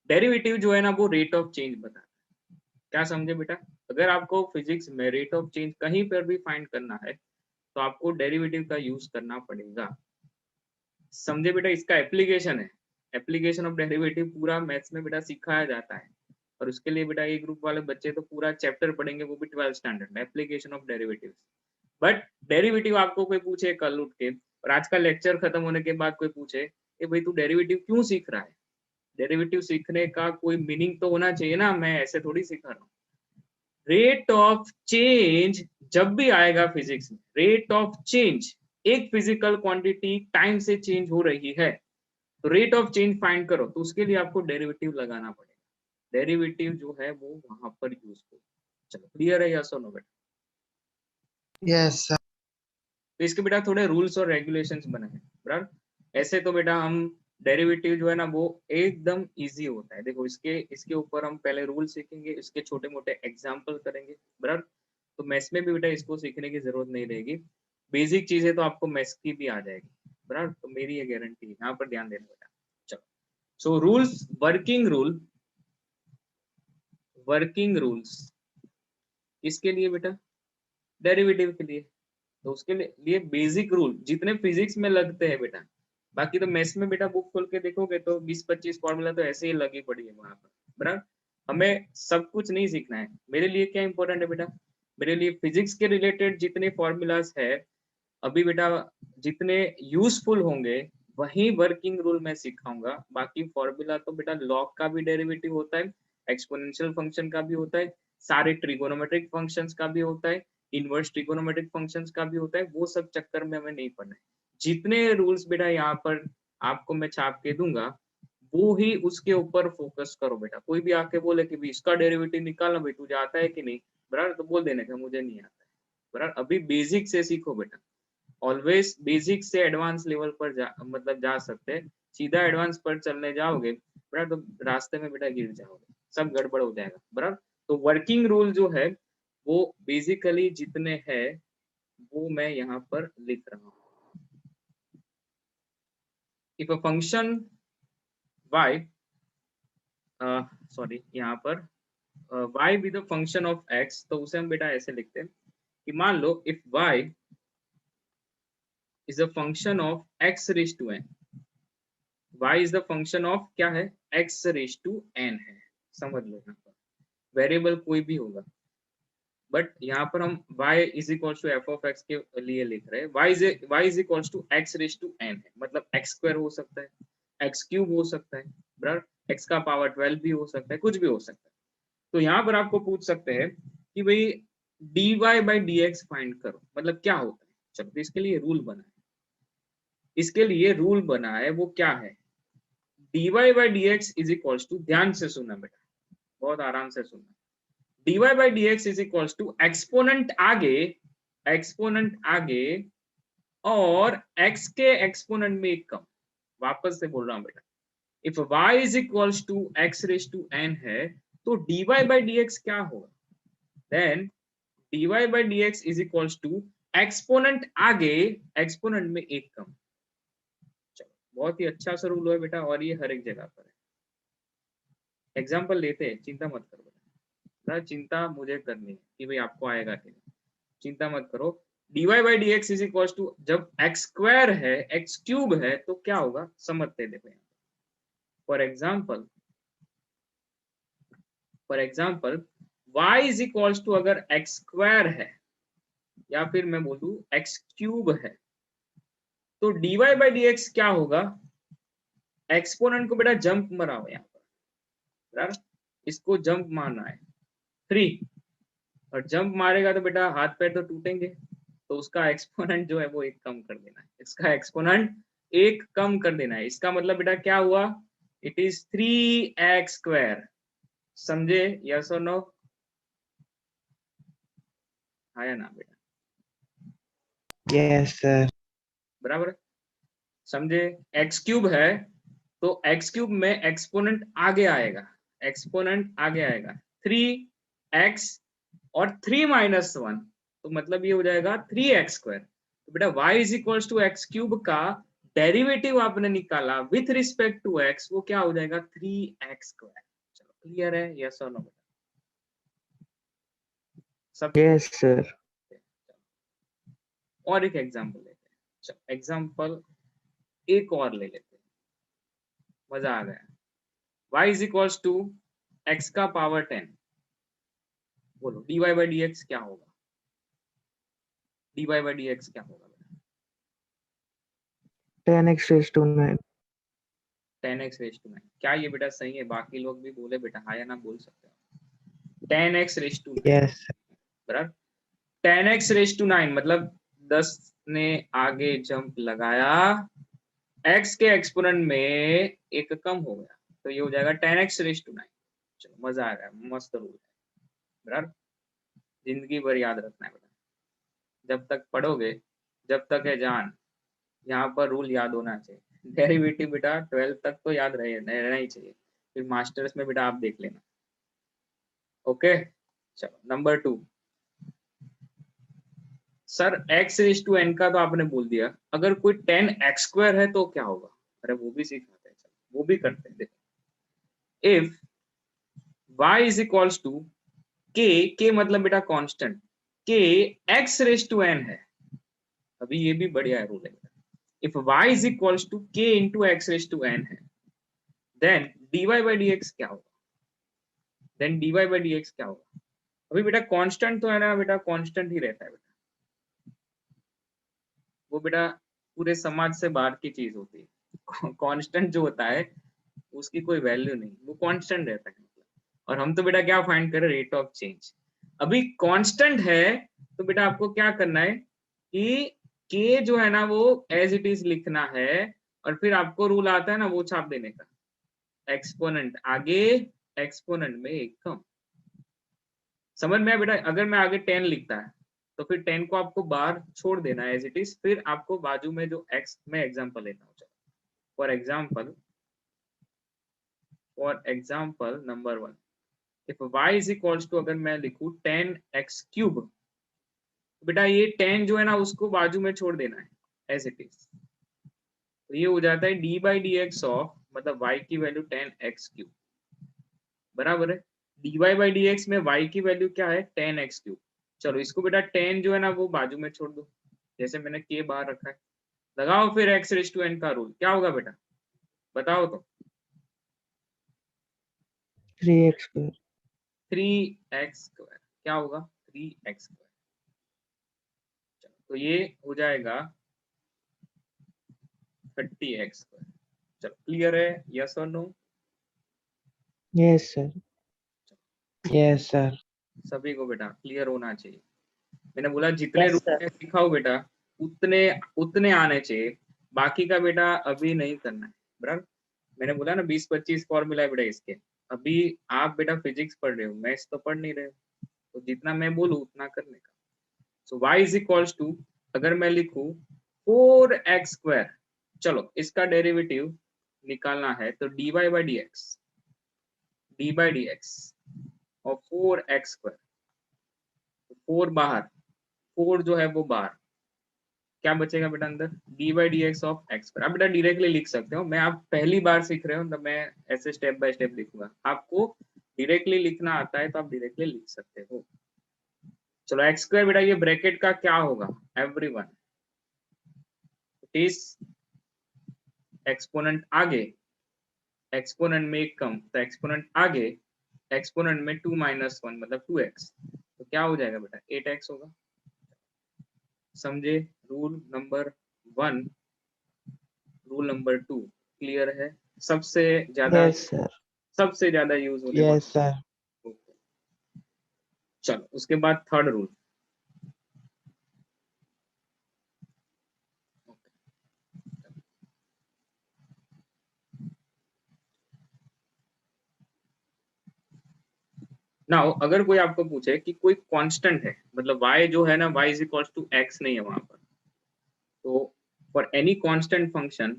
डेरिवेटिव जो है ना वो रेट ऑफ चेंज बताता है। क्या समझे बेटा? अगर आपको फिजिक्स में रेट ऑफ चेंज कहीं पर भी फाइंड करना है तो आपको डेरिवेटिव का यूज करना पड़ेगा। समझे बेटा? इसका एप्लीकेशन है, एप्लीकेशन ऑफ डेरिवेटिव पूरा मैथ्स में बेटा सिखाया जाता है। और उसके लिए बेटा ये ग्रुप वाले बच्चे तो पूरा चैप्टर पढ़ेंगे, वो भी 12th स्टैंडर्ड में, application of derivatives. But derivative आपको कोई पूछे कल उठ के, और आज का लेक्चर खत्म होने के बाद कोई पूछे कि भाई तू डेरिवेटिव क्यों सीख रहा है, डेरिवेटिव सीखने का कोई मीनिंग तो होना चाहिए ना, मैं ऐसे थोड़ी सिखा रहा हूँ। रेट ऑफ चेंज जब भी आएगा फिजिक्स में, रेट ऑफ चेंज, एक फिजिकल क्वांटिटी टाइम से चेंज हो रही है, तो रेट ऑफ चेंज फाइंड करो, तो उसके लिए आपको डेरिवेटिव लगाना पड़ेगा। डेरिवेटिव जो है वो वहां पर यूज हो। चलो क्लियर है? यस और नो बेटा? Yes, sir. तो इसके बेटा थोड़े रूल्स और रेगुलेशंस बने हैं बराबर। ऐसे तो बेटा हम डेरिवेटिव जो है ना वो एकदम इजी होता है। देखो इसके ऊपर हम पहले रूल सीखेंगे, इसके छोटे मोटे एग्जाम्पल करेंगे बराबर। तो मैथ्स में भी बेटा इसको सीखने की जरूरत नहीं रहेगी, बेसिक चीजें तो आपको मैथ्स की भी आ जाएगी बराबर। तो मेरी ये गारंटी है, यहाँ पर ध्यान देना बेटा। चलो सो रूल्स, वर्किंग रूल्स किसके लिए बेटा? डेरिवेटिव के लिए। तो उसके लिए बेसिक रूल जितने फिजिक्स में लगते हैं बेटा, बाकी तो मैथ्स में बेटा बुक खोल के देखोगे तो 20-25 फॉर्मूला तो ऐसे ही लगी पड़ी है वहां पर बराबर। हमें सब कुछ नहीं सीखना है। मेरे लिए क्या इंपॉर्टेंट है बेटा? मेरे लिए फिजिक्स के रिलेटेड जितने फॉर्मूलाज है अभी बेटा, जितने यूजफुल होंगे वही वर्किंग रूल मैं सिखाऊंगा। बाकी फॉर्मूला तो बेटा लॉग का भी डेरिवेटिव होता है, एक्सपोनेंशियल फंक्शन का भी होता है, सारे ट्रिगोनोमेट्रिक फंक्शंस का भी होता है, इनवर्स ट्रिगोनोमेट्रिक फंक्शंस का भी होता है। वो सब चक्कर में हमें नहीं पड़ना है। जितने रूल्स बेटा यहाँ पर आपको मैं छाप के दूंगा वो ही उसके ऊपर फोकस करो बेटा। कोई भी आके बोले कि भी इसका डेरिवेटिव निकालना, भाई तुझे आता है कि नहीं बराबर, तो बोल देने का मुझे नहीं आता है बराबर। अभी बेसिक से सीखो बेटा, ऑलवेज बेसिक से एडवांस लेवल पर मतलब जा सकते हैं। सीधा एडवांस पर चलने जाओगे बराबर तो रास्ते में बेटा गिर जाओगे, सब गड़बड़ हो जाएगा बराबर। तो वर्किंग रूल जो है वो बेसिकली जितने हैं वो मैं यहाँ पर लिख रहा हूँ। If a function y sorry यहाँ पर y be the function of x, तो उसे हम बेटा ऐसे लिखते हैं कि मान लो if y is a function of x raise to n, y is the function of क्या है, x रेज टू n है, समझ लो यहाँ पर वेरिएबल कोई भी होगा, बट यहाँ पर हम y is equal to F of X के लिए लिख रहे हैं, y is equal to X raise to n है, मतलब x स्क्वायर हो सकता है, x क्यूब हो सकता है, बराबर x का पावर 12 भी हो सकता है, कुछ भी हो सकता है। तो यहाँ पर आपको पूछ सकते हैं कि भाई dy by D x find करो, मतलब क्या होता है। चलो तो इसके लिए रूल बना है, इसके लिए रूल बना है, वो क्या है, dy by D X is equal to, ध्यान से सुनना बेटा, बहुत आराम से सुनना, dy by D X is equal to exponent आगे और x के एक्सपोनेंट में एक कम। वापस से बोल रहा हूँ बेटा, if y is equal to x raise to n है तो dy बाई डी एक्स क्या होगा, then dy by D X is equal to exponent आगे एक्सपोनेंट में एक कम। चलो बहुत ही अच्छा सा रूल है बेटा, और ये हर एक जगह पर है। एग्जाम्पल लेते हैं, चिंता मत करो बेटा, चिंता मुझे करनी है कि भाई आपको आएगा कि नहीं, चिंता मत करो। dy by D X is equal to, जब x स्क्वायर है x क्यूब है तो क्या होगा, समझते देखो यहाँ। For example y is equal to, अगर x स्क्वायर है या फिर मैं बोलूं x क्यूब है, तो dy बाई डी एक्स क्या होगा, एक्सपोनेंट को बेटा जंप मराओ यहाँ पर, इसको जंप मारना है 3, और जंप मारेगा तो बेटा हाथ पैर तो टूटेंगे, तो उसका एक्सपोनेंट जो है वो एक कम कर देना है, इसका एक्सपोनेंट एक कम कर देना है। इसका मतलब बेटा क्या हुआ, इट इज 3x स्क्वायर, समझे, यस और नो, आया ना बेटा, Yes, sir. बराबर समझे। x क्यूब है तो x क्यूब में एक्सपोनेंट आगे आएगा, एक्सपोनेंट आगे आएगा 3x और 3 माइनस 1, तो मतलब ये हो जाएगा 3x स्क्वायर। तो बेटा y is equal to X cube का डेरिवेटिव आपने निकाला विथ रिस्पेक्ट टू x, वो क्या हो जाएगा 3x स्क्वायर। चलो क्लियर है, यस और नो बेटा, सब Yes, sir. और एक एग्जांपल लेते हैं, चलो एग्जांपल एक और ले लेते हैं, मजा आ गया। y is equal to x का पावर 10, बोलो dy बाई डी एक्स क्या होगा, dy बाई डी एक्स क्या होगा, 10x raised to 9. 10x raise to 9, क्या ये बेटा सही है, बाकी लोग भी बोले बेटा हाँ या ना बोल सकते हो, 10x raise to 9 Yes, sir. बराबर 10x रेज टू 9, मतलब 10 ने आगे जंप लगाया, x के एक्सपोनेंट में एक कम हो गया, तो ये हो जाएगा 10x रेज टू 9। चलो मजा आ गया, मस्त रूल है बराबर, जिंदगी भर याद रखना है बेटा, जब तक पढ़ोगे जब तक है जान, यहाँ पर रूल याद होना चाहिए। डेरिवेटिव बेटा 12 तक तो याद रहना ही चाहिए, फिर मास्टर्स में बेटा आप देख लेना। ओके चलो number 2, sir x raise to n का तो आपने बोल दिया, अगर कोई 10x स्क्वायर है तो क्या होगा, अरे वो भी सिखाते हैं, चलो वो भी करते हैं। देखो if y is equals to k मतलब बेटा constant, k x raise to n है, अभी ये भी बढ़िया रूल है, if y is equals to k into x raised to n है, then dy by dx क्या होगा, then dy by dx क्या होगा। अभी बेटा कांस्टेंट तो है ना बेटा, कांस्टेंट ही रहता है बेटा, वो बेटा पूरे समाज से बाहर की चीज होती है, कांस्टेंट जो होता है उसकी कोई वैल्यू नहीं, वो कांस्टेंट रहता है, और हम तो बेटा क्या फाइंड करें, रेट ऑफ चेंज। अभी कांस्टेंट है तो बेटा आपको क्या करना है कि k जो है ना वो एज इट इज लिखना है, और फिर आपको रूल आता है ना वो छाप देने का, एक्सपोनेंट आगे एक्सपोनेंट में एक कम। समझ में आया बेटा, अगर मैं आगे 10 लिखता है तो फिर 10 को आपको बाहर छोड़ देना है एज इट इज, फिर आपको बाजू में जो x, में एग्जांपल लेता हूँ, for example number 1, if y is equals to, अगर मैं लिखूं 10x क्यूब, बेटा ये 10 जो है ना उसको बाजू में छोड़ देना है एज इट इज, तो ये हो जाता है D by D X of, मतलब y की वैल्यू 10x क्यूब, बराबर है। dy बाई डी एक्स में y की वैल्यू क्या है 10x³। चलो इसको बेटा 10 जो है ना वो बाजू में छोड़ दो, जैसे मैंने k बाहर रखा है। लगाओ फिर x⁻n का रूल, क्या होगा बेटा बताओ तो। 3x²। 3x², क्या होगा 3x²। तो ये हो जाएगा 30x²। चलो क्लियर है, यस और no? Yes, sir. Yes, sir. सभी को बेटा क्लियर होना चाहिए। मैंने बोला जितने Yes, sir. रूल सिखाओ बेटा उतने उतने आने चाहिए, बाकी का बेटा अभी नहीं करना है। बराबर, मैंने बोला ना 20-25 फॉर्मूला है बेटा इसके। अभी आप बेटा फिजिक्स पढ़ रहे हो, मैथ्स तो पढ़ नहीं रहे हो, तो जितना मैं बोलूँ उतना करने का। सो y इज इक्वल्स टू, अगर मैं लिखूं 4x², चलो इसका डेरिवेटिव निकालना है तो dy बाई डी एक्स और 4x², 4 बाहर, 4 जो है वो बाहर, क्या बचेगा बेटा अंदर dy by D X of x²। आप बेटा डायरेक्टली लिख सकते हो, मैं आप पहली बार सीख रहे हो तो मैं ऐसे स्टेप बाय स्टेप लिखूंगा, आपको डायरेक्टली लिखना आता है तो आप डायरेक्टली लिख सकते हो। चलो x² बेटा ये ब्रैकेट का क्या होगा एवरीवन, इस एक्सपोनेंट आगे, एक्सपोनेंट में एक कम तो एक्सपोनेंट आगे, एक्सपोनेंट में 2 - 1 मतलब 2x, तो क्या हो जाएगा बेटा 8x होगा। समझे rule number 1, rule number 2 clear है? सबसे ज्यादा Yes, sir. यूज होने वाला। Yes, sir. चलो उसके बाद थर्ड रूल। नाउ अगर कोई आपको पूछे कि कोई कांस्टेंट है, मतलब y जो है ना y is equals to x नहीं है वहां पर, तो for any constant function,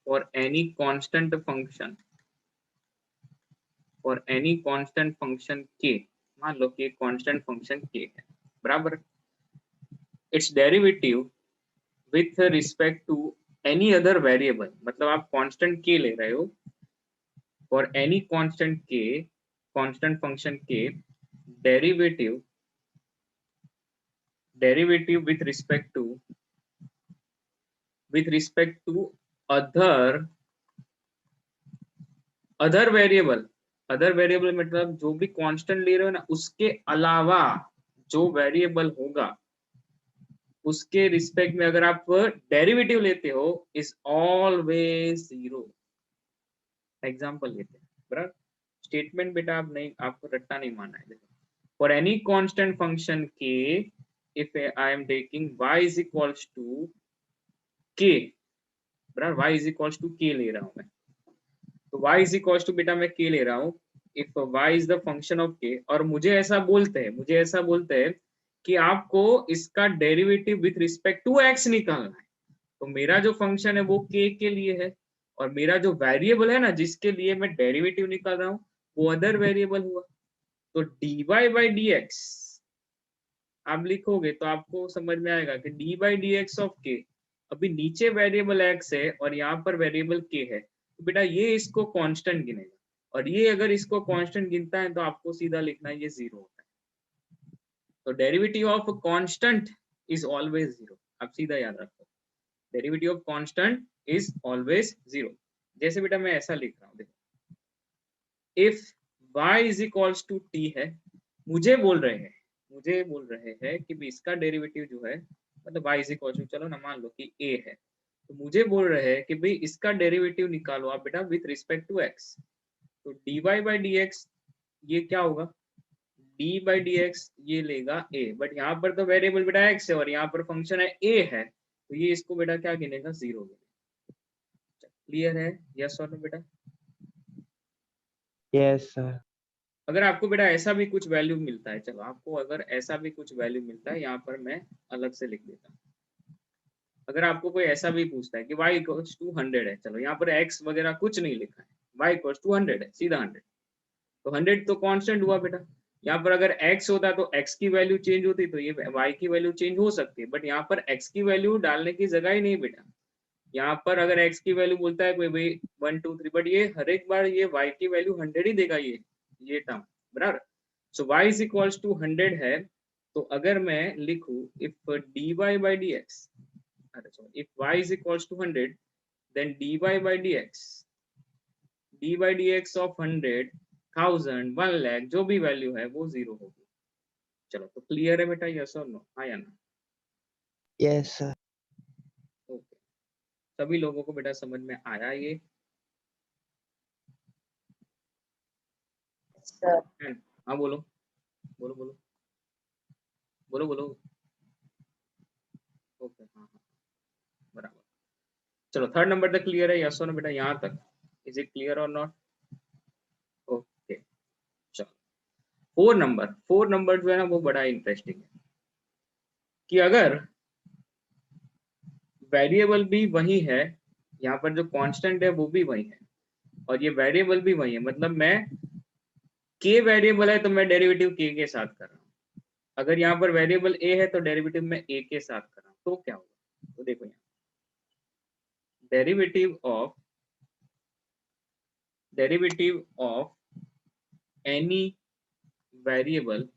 for any constant function, for any constant function k, मान लो कि कांस्टेंट फंक्शन k है, बराबर, it's derivative with respect to any other variable, मतलब आप कांस्टेंट k ले रहे हो, for any constant k, constant function k, derivative with respect to other variable, other variable मतलब जो भी कांस्टेंट ले रहे हो ना उसके अलावा जो वेरिएबल होगा उसके रिस्पेक्ट में अगर आप डेरिवेटिव लेते हो इज ऑलवेज 0। एग्जांपल लेते हैं, बराबर, स्टेटमेंट बेटा आप नहीं, आपको रट्टा नहीं मानना है। देखो for any constant function k, if I am taking y is equals to k, बराबर y is equals to k ले रहा हूं मैं, तो y is equals to बेटा मैं k ले रहा हूँ, if y is the function of k, और मुझे ऐसा बोलते हैं कि आपको इसका derivative with respect to x निकालना है, तो मेरा जो फंक्शन है वो k के लिए है, और मेरा जो वेरिएबल है ना जिसके लिए मैं डेरिवेटिव निकाल रहा हूँ वो अदर वेरिएबल हुआ, तो dy बाई डी एक्स आप लिखोगे तो आपको समझ में आएगा कि dy by D X of k, अभी नीचे वेरिएबल x है और यहाँ पर वेरिएबल k है, तो बेटा ये इसको कांस्टेंट गिनेगा, और ये अगर इसको कांस्टेंट गिनता है तो आपको सीधा लिखना है ये 0 होता है। तो derivative of constant is always 0, आप सीधा याद रखो, derivative of constant is always 0। जैसे बेटा मैं ऐसा लिख रहा हूँ, देखो if y is equals to t है, मुझे बोल रहे हैं कि भी इसका डेरिवेटिव जो है, मतलब y इज इक्वल्स टू, चलो ना मान लो कि a है, तो मुझे बोल रहे हैं कि भाई इसका डेरिवेटिव निकालो आप बेटा विथ रिस्पेक्ट टू x, तो dy बाई डी एक्स ये क्या होगा, d बाई डी एक्स ये लेगा a, बट यहाँ पर तो वेरिएबल बेटा x है और यहाँ पर फंक्शन है a है, तो ये इसको बेटा क्या गिनेगा 0। क्लियर है, यस और नो बेटा? Yes, sir. अगर आपको बेटा ऐसा भी कुछ वैल्यू मिलता है, चलो आपको अगर ऐसा भी कुछ वैल्यू मिलता है, यहाँ पर मैं अलग से लिख देता हूँ, अगर आपको कोई ऐसा भी पूछता है कि y इक्वल्स टू 100 है, चलो यहाँ पर x वगैरह कुछ नहीं लिखा है, y इक्वल्स टू 100 है, सीधा 100, तो 100 तो कांस्टेंट हुआ बेटा, यहाँ पर अगर x होता तो x की वैल्यू चेंज होती, तो ये y की वैल्यू चेंज हो सकती है, बट यहाँ पर x की वैल्यू डालने की जगह ही नहीं बेटा, यहाँ पर अगर x की वैल्यू बोलता है कोई भाई 1 2 3, बट ये हर एक बार ये y की वैल्यू 100 ही देगा, ये टर्म बराबर। So y is equals to 100 है, तो अगर मैं लिखूं इफ dy by dx, अरे sorry, if y is equals to 100 then dy by dx of 100, 1000, 1 lakh जो भी वैल्यू है वो 0 होगी। चलो तो क्लियर है बेटा, यस और नो, हाँ या ना? Yes, sir. ओके, सभी लोगों को बेटा समझ में आया ये? sir. हाँ बोलो बोलो बोलो बोलो बोलो। ओके हाँ हाँ बराबर। चलो थर्ड नंबर तक क्लियर है, यस और नो बेटा यहाँ तक? इज इट क्लियर और नॉट? ओके चलो फोर नंबर जो है ना वो बड़ा इंटरेस्टिंग है कि अगर वेरिएबल भी वही है, यहाँ पर जो कांस्टेंट है वो भी वही है और ये वेरिएबल भी वही है, मतलब मैं के वेरिएबल है तो मैं डेरिवेटिव के साथ कर रहा हूँ। अगर यहाँ पर वेरिएबल ए है तो डेरिवेटिव मैं ए के साथ कर रहा हूँ, तो क्या होगा? तो देखो यहाँ derivative of any variable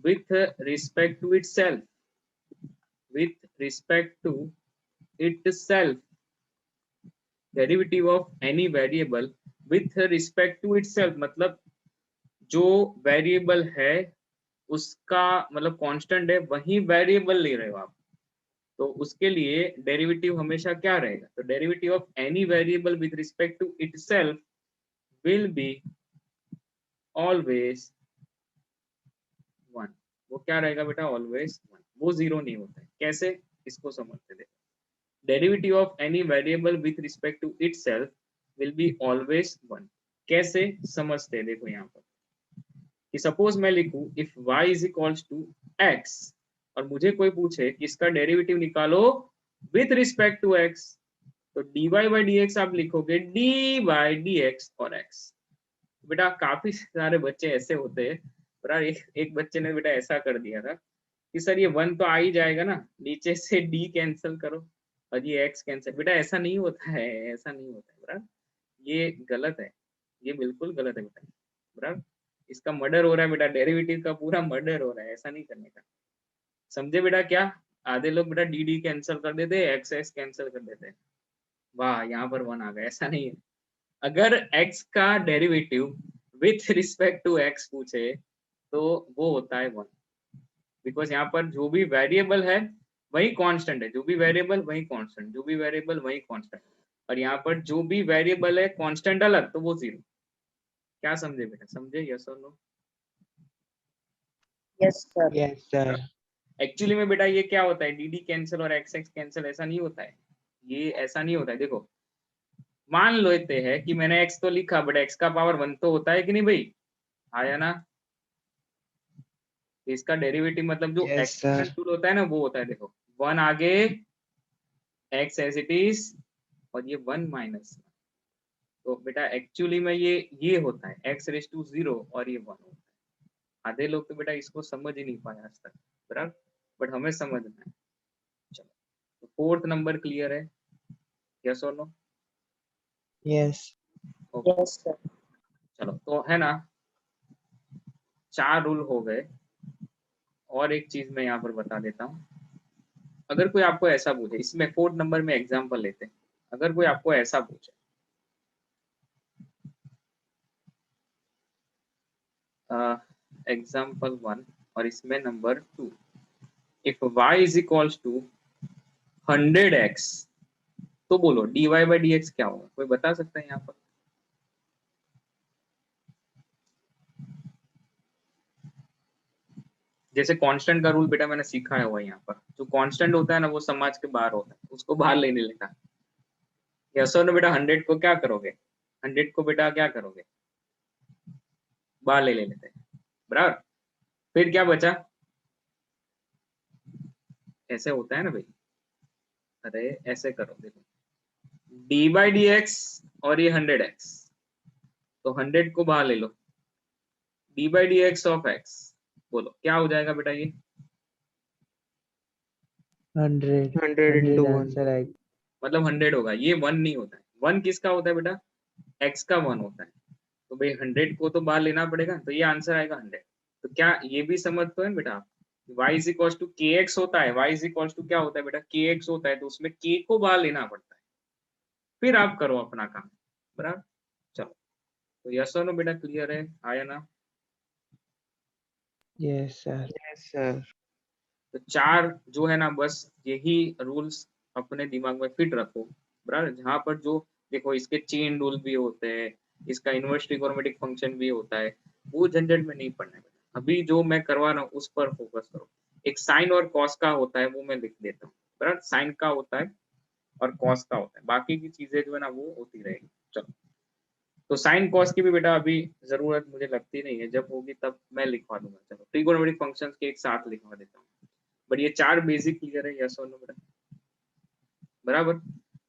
with respect to itself, derivative of any variable with respect to itself, मतलब जो वेरिएबल है उसका मतलब कांस्टेंट है वही वेरिएबल ले रहे हो आप, तो उसके लिए डेरिवेटिव हमेशा क्या रहेगा? तो derivative of any variable with respect to itself will be always 1। वो क्या रहेगा बेटा? ऑलवेज 1, वो 0 नहीं होता है। कैसे? इसको समझते देखो, derivative of any variable with respect to itself will be always 1। कैसे समझते हैं? देखो यहाँ पर कि सपोज मैं लिखूं if y is equals to x और मुझे कोई पूछे कि इसका डेरिवेटिव निकालो विथ रिस्पेक्ट टू x, तो dy by dx आप लिखोगे d by dx और x। बेटा काफी सारे बच्चे ऐसे होते हैं, बेटा एक बच्चे ने बेटा ऐसा कर दिया था कि सर ये 1 तो आ ही जाएगा ना, नीचे से d कैंसिल करो और ये x कैंसिल। बेटा ऐसा नहीं होता है, ऐसा नहीं होता है बेटा, ये गलत है, ये बिल्कुल गलत है बेटा। बराबर इसका मर्डर हो रहा है बेटा, डेरिवेटिव का पूरा मर्डर हो रहा है, ऐसा नहीं करने का। समझे बेटा? क्या आधे लोग बेटा डी डी कैंसिल कर देते, एक्स एक्स कैंसिल कर देते, वाह यहाँ पर 1 आ गया, ऐसा नहीं है। अगर x का derivative with respect to x पूछे तो वो होता है 1, बिकॉज यहाँ पर जो भी वेरिएबल है वही कांस्टेंट है, जो भी वेरिएबल वही कांस्टेंट, जो भी वेरिएबल वही कांस्टेंट, और यहाँ पर जो भी वेरिएबल है कांस्टेंट अलग तो वो 0। क्या समझे बेटा? समझे? यस और no? Yes, sir. Yes, sir. Actually में बेटा ये क्या होता है, डी डी कैंसिल और एक्स एक्स कैंसिल ऐसा नहीं होता है, ये ऐसा नहीं होता है। देखो मान लेते हैं कि मैंने x तो लिखा बट x का पावर 1 तो होता है कि नहीं भाई? आया ना? इसका डेरिवेटिव मतलब जो Yes, sir. एक्सपोनेंशियल रूल होता है ना वो होता है, देखो 1 आगे x एज इट इज और ये 1 माइनस, तो बेटा एक्चुअली में ये होता है x रेज टू 0 और ये 1 होता है। आधे लोग तो बेटा इसको समझ ही नहीं पाए आज तक, बराबर, बट हमें समझना है। चलो तो फोर्थ नंबर क्लियर है, यस और नो? Yes. Yes, sir. चलो तो है ना, 4 रूल हो गए। और एक चीज मैं यहाँ पर बता देता हूँ, अगर कोई आपको ऐसा पूछे, इसमें फोर्थ नंबर में एग्जांपल लेते हैं, अगर कोई आपको ऐसा पूछे एग्जांपल 1 और इसमें number 2, if y is equals to 100x, तो बोलो dy by dx क्या होगा? कोई बता सकता है यहाँ पर? जैसे कांस्टेंट का रूल बेटा मैंने सीखा है हुआ यहाँ पर, जो कांस्टेंट होता है ना वो समाज के बाहर होता है, उसको बाहर लेने लेता। यस और नो बेटा? 100 को क्या करोगे? 100 को बेटा क्या करोगे? बाहर ले लेते हैं, बराबर। फिर क्या बचा? ऐसे होता है ना भाई, अरे ऐसे करो, देखो डी बाई डी एक्स और ये 100x, तो 100 को बाहर ले लो, D by D X of X, बोलो क्या हो जाएगा बेटा? ये 100 100 into 1 आंसर आएगा। मतलब 100 होगा, ये 1 नहीं होता है। 1 किसका होता है बेटा? x का 1 होता है। तो भाई 100 को तो बाहर लेना पड़ेगा, तो ये आंसर आएगा 100। तो क्या ये भी समझ तो है बेटा आप? y इज इक्वल टू के एक्स होता है, y इज इक्वल टू क्या होता है बेटा? के एक्स होता है, तो उसमें k को बाहर लेना पड़ता है, फिर आप करो अपना काम। बराबर। चलो, तो यस और नो बेटा, क्लियर है? आया ना? Yes sir. yes sir तो 4 जो है ना, बस यही रूल्स अपने दिमाग में फिट रखो। बराबर। जहां पर जो देखो, इसके चेन रूल भी होते हैं, इसका इनवर्स ट्रिगोनोमेट्रिक फंक्शन भी होता है, वो झंझट में नहीं पड़ना है। अभी जो मैं करवा रहा हूँ उस पर फोकस करो। एक साइन और कॉस का होता है, वो मैं लिख देता हूँ। बराबर। साइन का होता है और कॉस का होता है, बाकी की चीजें जो है ना वो होती रहेगी। चलो, तो साइन कॉस की भी बेटा अभी जरूरत मुझे लगती नहीं है, जब होगी तब मैं लिखवा दूंगा। चलो, ट्रिगोनोमेट्रिक फंक्शंस के एक साथ लिखवा देता हूँ। बट ये 4 बेसिक क्लियर है, यस और नो बेटा? बराबर।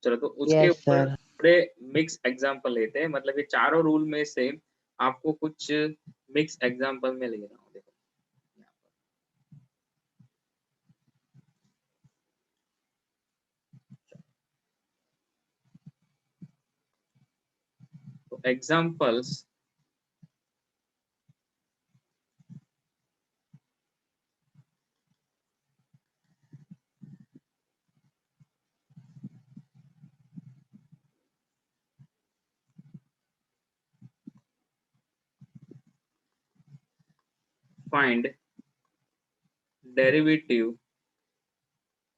चलो, तो उसके यस ऊपर सर। थोड़े मिक्स एग्जांपल लेते हैं। मतलब ये चारों रूल में से आपको कुछ मिक्स एग्जांपल में ले रहा हूँ। देखो यहाँ पर तो examples find derivative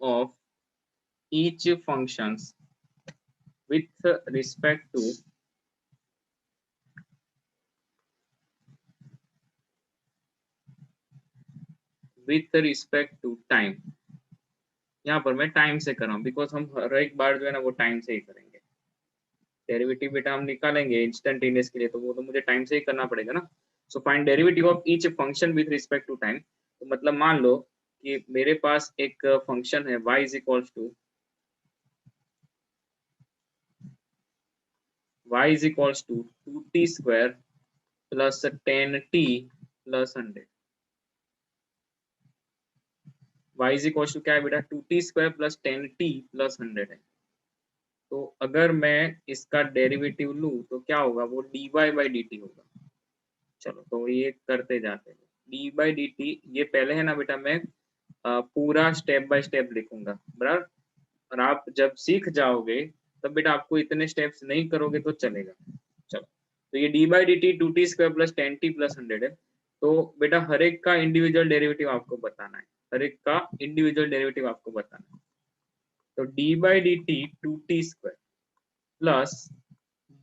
of each functions with respect to time. यहाँ पर मैं टाइम से कर रहा हूँ, बिकॉज हम हर एक बार जो है ना वो टाइम से ही करेंगे। डेरिवेटिव बेटा हम निकालेंगे इंस्टेंटेनियस के लिए, तो वो तो मुझे टाइम से ही करना पड़ेगा ना। So find derivative of each function with respect to time. तो मतलब मान लो कि मेरे पास एक फंक्शन है y is equals to two T square plus 10t plus 100। y is equals to क्या है बेटा? 2t square plus 10t plus 100 है। तो अगर मैं इसका डेरिवेटिव लूं तो क्या होगा? वो dy बाई डी टी होगा। चलो, तो ये करते जाते हैं। डी बाई डी टी, ये पहले है ना बेटा, मैं पूरा स्टेप बाय स्टेप लिखूंगा। बराबर। और आप जब सीख जाओगे तब बेटा आपको इतने स्टेप्स नहीं करोगे तो चलेगा। चलो, तो ये D by D T 2t square plus 10t plus 100 है। तो बेटा हर एक का इंडिविजुअल डेरिवेटिव आपको बताना है, हर एक का इंडिविजुअल डेरिवेटिव आपको बताना है। तो D by D T 2t square plus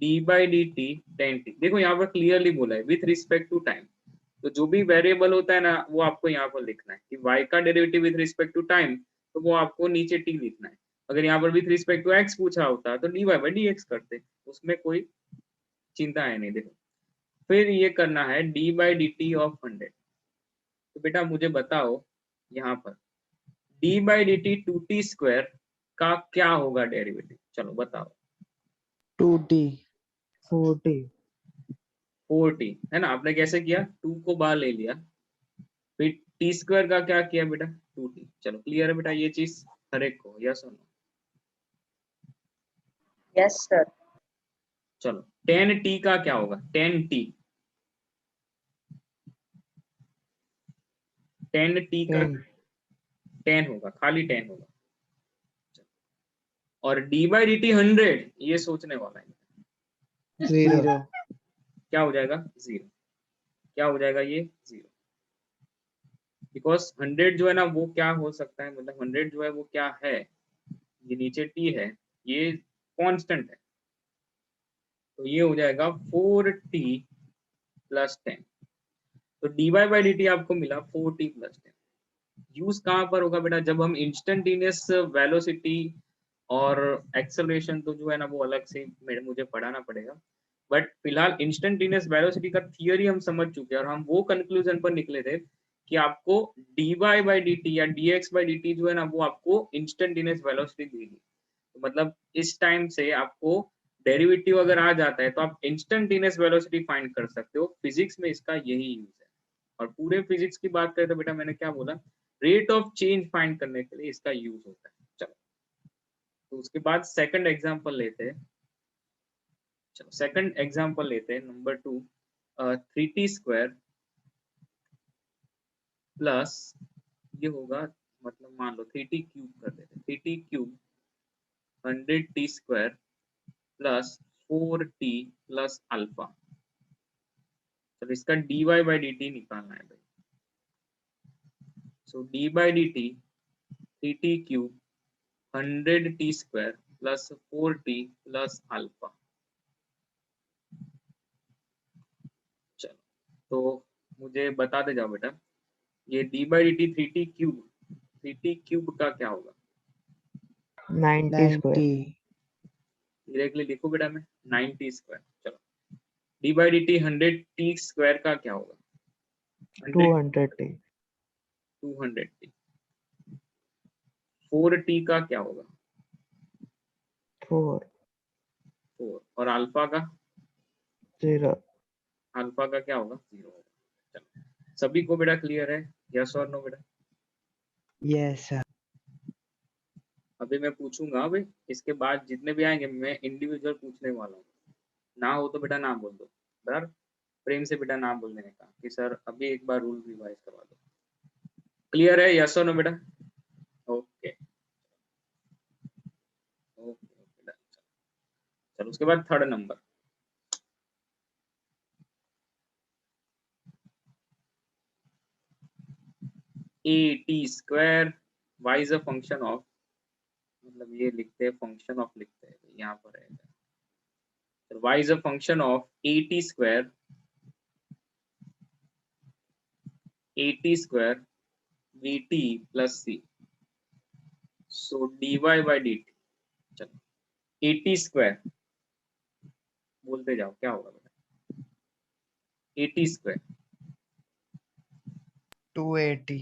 D by D T 10t। देखो यहाँ पर क्लियरली बोला है विथ रिस्पेक्ट टू टाइम। तो जो भी वेरिएबल होता है ना वो आपको यहाँ पर लिखना है कि y का derivative with respect to time, तो वो आपको नीचे t लिखना है। अगर यहाँ पर विथ रिस्पेक्ट टू x पूछा होता है तो dy बाई डी एक्स करते, उसमें कोई चिंता है नहीं। देखो, फिर ये करना है D by D T of 100। तो बेटा मुझे बताओ यहाँ पर D by D T 2t square का क्या होगा डेरिवेटिव? चलो बताओ। 2t 40 4t है ना, आपने कैसे किया? 2 को बाहर ले लिया, फिर टी स्क्वायर का क्या किया बेटा? 2t। चलो, क्लियर है बेटा ये चीज हर एक को? यस और नो? Yes, sir. चलो, 10t का क्या होगा? 10t 10t का 10 10 होगा, खाली 10 होगा। और डी बाई डी टी 100, ये सोचने वाला है। 0 क्या हो जाएगा? 0। क्या हो जाएगा ये? 0। बिकॉज 100 जो है ना वो क्या हो सकता है, मतलब 100 जो है वो क्या है? ये नीचे t है, ये कांस्टेंट है, तो ये हो जाएगा 4t प्लस 10। तो D Y by D T आपको मिला 4t प्लस 10। यूज कहाँ पर होगा बेटा? जब हम इंस्टेंटेनियस वेलोसिटी और एक्सेलरेशन, तो जो है ना वो अलग से मुझे पढ़ाना पड़ेगा। बट फिलहाल इंस्टेंटेनियस वेलोसिटी का थियरी हम समझ चुके हैं, और हम वो कंक्लूजन पर निकले थे कि आपको D Y by D T या D X by D T जो है ना वो आपको इंस्टेंटेनियस वेलोसिटी देगी। तो मतलब इस टाइम से आपको डेरिवेटिव अगर आ जाता है तो आप इंस्टेंटेनियस वेलोसिटी फाइंड कर सकते हो। फिजिक्स में इसका यही यूज है। और पूरे फिजिक्स की बात करें तो बेटा मैंने क्या बोला रेट ऑफ चेंज फाइंड करने के लिए इसका यूज होता है। चलो, तो उसके बाद सेकंड एग्जांपल लेते हैं। चलो सेकंड एग्जांपल लेते हैं, नंबर 2, 3t स्क्वायर प्लस ये होगा, मतलब मान लो 3t क्यूब कर देते हैं, 3t cube 100t square plus 4t plus alpha. चलो इसका dy बाई dt निकालना है भाई। So D by D T 3t cube 100t square plus 4t plus alpha. चलो तो मुझे बता दे जाओ बेटा, ये D by D T 3t cube का क्या होगा? 90 स्क्वायर 90 डायरेक्टली लिखो बेटा मैं 90 स्क्वायर। चलो D by D T 100t square का क्या होगा? 200t 200t। 4t का क्या होगा? 4 4। और अल्फा का? 0 अल्फा का क्या होगा? 0 होगा। चलो सभी को बेटा क्लियर है? यस और नो बेटा? yes sir अभी मैं पूछूंगा भाई, इसके बाद जितने भी आएंगे मैं इंडिविजुअल पूछने वाला हूँ। ना हो तो बेटा ना बोल दो, बराबर? प्रेम से बेटा ना बोल देने का कि सर अभी एक बार रूल रिवाइज करवा दो। क्लियर है? यस और नो बेटा? ओके ओके बेटा। चलो उसके बाद third number, A T square Y is a function of, मतलब ये लिखते हैं फंक्शन ऑफ, लिखते हैं यहाँ पर रहेगा। Y is a function of A T square V T plus C. So D Y by D T. चलो ए टी स्क्वायर बोलते जाओ क्या होगा बेटा? ए टी स्क्वायर 280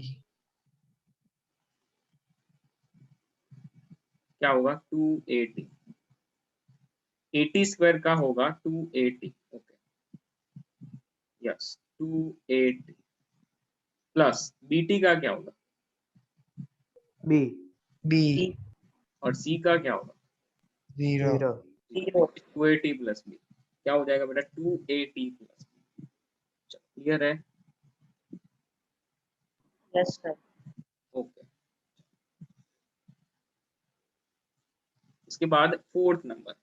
क्या होगा? 280। 80 स्क्वायर का होगा 280। ओके यस 280 प्लस बीटी का क्या होगा? b b और सी का क्या होगा? 0 0 280 प्लस बी क्या हो जाएगा बेटा? 280 प्लस बी। क्लियर है? Yes, sir. ओके इसके बाद fourth number,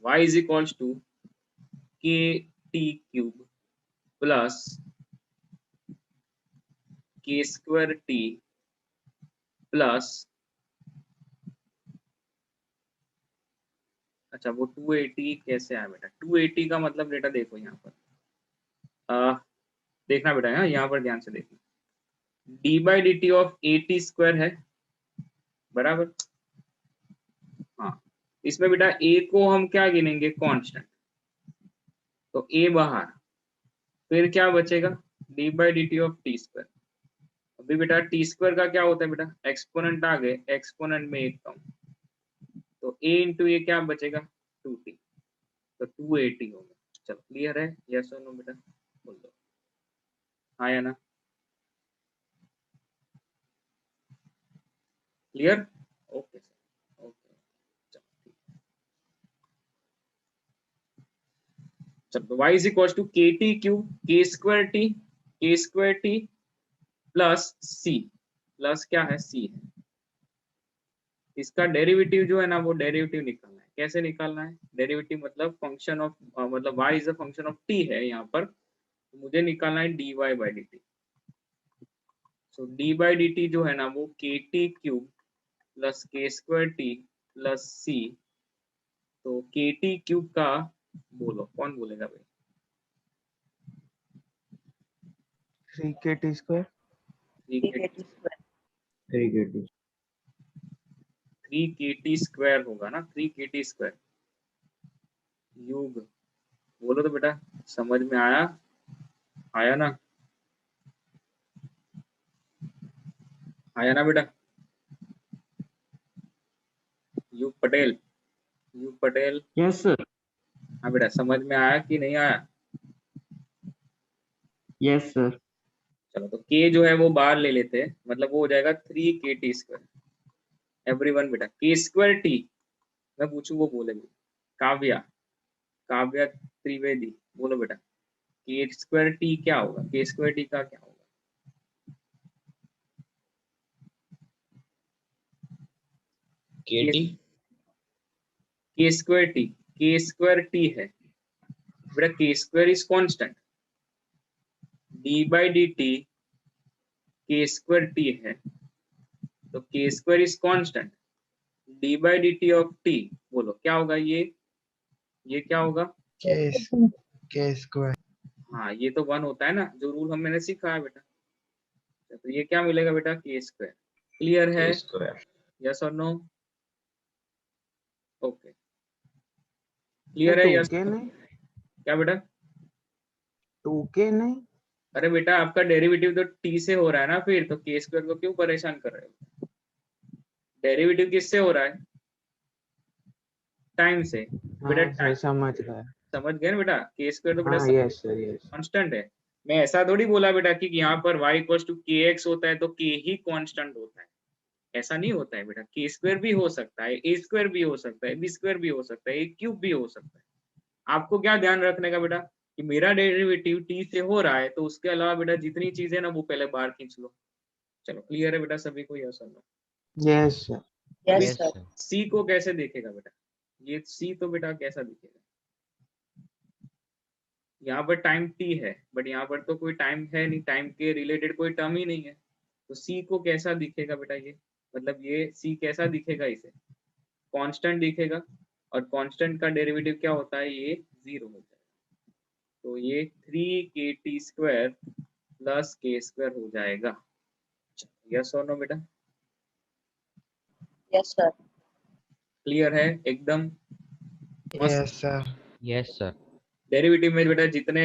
y is equals to k t cube plus k square t plus, अच्छा वो 280 कैसे आया बेटा? 280 का मतलब बेटा देखो यहाँ पर देखना बेटा, यहाँ पर ध्यान से देखना। D by D T of A T square है, बराबर? हाँ इसमें बेटा ए को हम क्या गिनेंगे? कांस्टेंट। तो ए बाहर, फिर क्या बचेगा? D by D T of T square. अभी बेटा टी स्क्वायर का क्या होता है बेटा? एक्सपोनेंट आ गए, एक्सपोनेंट में एक कम, तो ए इंटू ए क्या बचेगा? 2t। तो 280 होगा। चलो क्लियर है? यस और नो बेटा बोल दो, हाँ या ना? क्लियर? Okay sir okay. चलो y is equal to k t cube के स्क्वायर टी प्लस सी, प्लस क्या है? सी है। इसका डेरिवेटिव जो है ना, वो डेरिवेटिव निकालना है। कैसे निकालना है डेरिवेटिव? मतलब फंक्शन ऑफ, मतलब y is a function of t है यहाँ पर, तो मुझे निकालना है dy by D T. So D by D T जो है ना वो के t cube plus k square t plus सी। तो के टी क्यूब का बोलो, कौन बोलेगा भाई? 3kt square 3kt 3kt 3kt square होगा ना, 3kt स्क्वायर योग। बोलो तो बेटा, समझ में आया? आया ना? आया ना बेटा? युग पटेल, युग पटेल। Yes, sir. हाँ बेटा, समझ में आया कि नहीं आया? Yes sir. चलो, तो k जो है वो बाहर ले लेते हैं, मतलब वो हो जाएगा 3kt²। एवरीवन बेटा, k²t मैं पूछूं वो बोलेगी। काव्या, काव्या त्रिवेदी, बोलो बेटा k²t क्या होगा? k²t का क्या होगा? KT k²t, k²t है बेटा, k² is constant, d/dt k²t है, तो k² is constant, d/dt of t, बोलो क्या होगा ये क्या होगा? K square. हाँ, ये तो 1 होता है ना, जो रूल हमने सीखा है बेटा। तो ये क्या मिलेगा बेटा? k²। क्लियर है? K²। यस और नो? ओके, क्लियर है? यस? 2k नहीं, क्या बेटा? 2k नहीं। अरे बेटा, आपका डेरिवेटिव तो t से हो रहा है ना, फिर तो k² को क्यों परेशान कर रहे हो? डेरिवेटिव किससे हो रहा है? टाइम से बेटा। हाँ सर, समझ गया। समझ गए ना बेटा? k² तो बेटा हाँ यस सर, यस। कांस्टेंट है। मैं ऐसा थोड़ी बोला बेटा कि यहाँ पर y इक्वल्स टू kx होता है तो k ही कांस्टेंट होता है, ऐसा नहीं होता है बेटा। k² भी हो सकता है, a² भी हो सकता है, b² भी हो सकता है, a³ भी हो सकता है। आपको क्या ध्यान रखने का बेटा कि मेरा डेरिवेटिव t से हो रहा है, तो उसके अलावा बेटा जितनी चीजें ना वो पहले बाहर खींच लो। चलो, क्लियर है बेटा सभी को? यस और नो? Yes sir. अभी यस सर। c को कैसे देखेगा बेटा? ये c तो बेटा कैसा दिखेगा? यहाँ पर टाइम t है, बट यहाँ पर तो कोई टाइम है नहीं, टाइम के रिलेटेड कोई टर्म ही नहीं है, तो c को कैसा दिखेगा बेटा? ये मतलब ये c कैसा दिखेगा? इसे कांस्टेंट दिखेगा, और कांस्टेंट का डेरिवेटिव क्या होता है? ये 0 हो जाएगा, तो ये 3kt² प्लस k² हो जाएगा। यस और नो बेटा? Yes, sir. क्लियर है एकदम? मस्त। Yes, sir. Yes sir. Derivative में बेटा जितने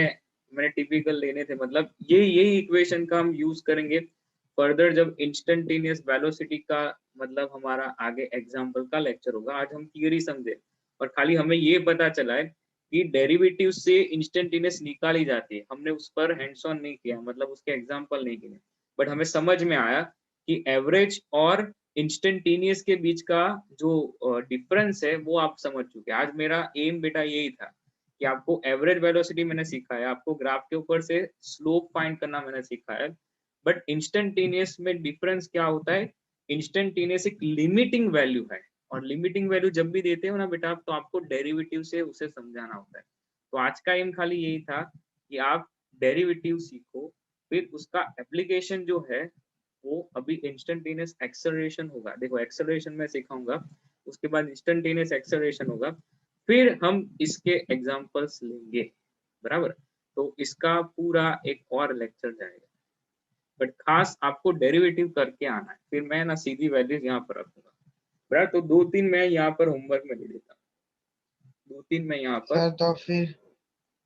मैंने टिपिकल लेने थे, मतलब यही इक्वेशन का हम यूज करेंगे फर्दर जब इंस्टेंटेनियस वेलोसिटी का, मतलब हमारा आगे एग्जांपल का लेक्चर होगा। आज हम थियरी समझे, और खाली हमें ये पता चला है कि डेरिवेटिव से इंस्टेंटेनियस निकाली जाती है, हमने उस पर हैंड्स ऑन नहीं किया, मतलब उसके एग्जांपल नहीं किए, बट हमें समझ में आया कि एवरेज और इंस्टेंटेनियस के बीच का जो डिफरेंस है वो आप समझ चुके। आज मेरा एम बेटा यही था कि आपको एवरेज वेलोसिटी मैंने सीखा है, आपको ग्राफ के ऊपर से स्लोप फाइंड करना मैंने सीखा है, बट इंस्टेंटेनियस में डिफरेंस क्या होता है? इंस्टेंटेनियस एक लिमिटिंग वैल्यू है, और लिमिटिंग वैल्यू जब भी देते हो ना बेटा आप, तो आपको डेरिवेटिव से उसे समझाना होता है। तो आज का एम खाली यही था कि आप डेरिवेटिव सीखो, फिर उसका एप्लीकेशन जो है वो अभी इंस्टेंटेनियस एक्सेलरेशन होगा। देखो, एक्सेलरेशन में सिखाऊंगा, उसके बाद इंस्टेंटेनियस एक्सेलरेशन होगा, फिर हम इसके एग्जांपल्स लेंगे, बराबर? तो इसका पूरा एक और लेक्चर जाएगा, बट खास आपको डेरिवेटिव करके आना है, फिर मैं ना सीधी वैल्यूज यहाँ पर रखूंगा, बराबर? तो 2-3 मैं यहाँ पर होमवर्क में दे देता हूँ, 2-3 मैं यहाँ पर। सर तो फिर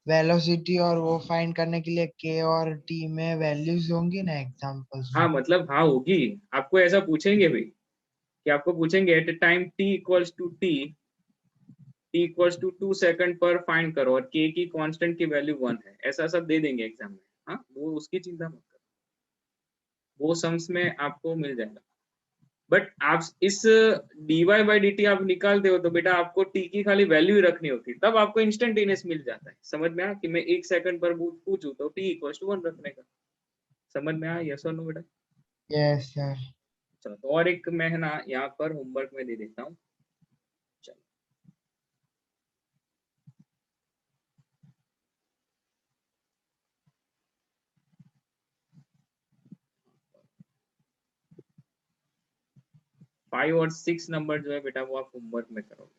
वेलोसिटी और वो फाइंड करने के लिए K और T में वैल्यूज होंगी ना एग्जांपल्स हाँ में? मतलब हाँ होगी, आपको ऐसा पूछेंगे भाई कि आपको पूछेंगे at a time t equals to 2 second पर फाइंड करो, और k की कांस्टेंट की वैल्यू 1 है, ऐसा सब दे देंगे एग्जाम में। हाँ, वो उसकी चिंता मत करो, वो सम्स में आपको मिल जाएगा। बट आप इस dy/dt आप निकालते हो तो बेटा आपको t की खाली वैल्यू ही रखनी होती है, तब आपको इंस्टेंटेनियस मिल जाता है। समझ में आया कि मैं 1 सेकंड पर पूछूं तो t इक्वल्स टू 1 रखने का? समझ में आया? यस और नो बेटा? Yes sir. चलो, तो और एक मैं है ना यहाँ पर होमवर्क में दे देता हूँ। चलो, 5 और 6 नंबर जो है बेटा वो आप होमवर्क में करोगे।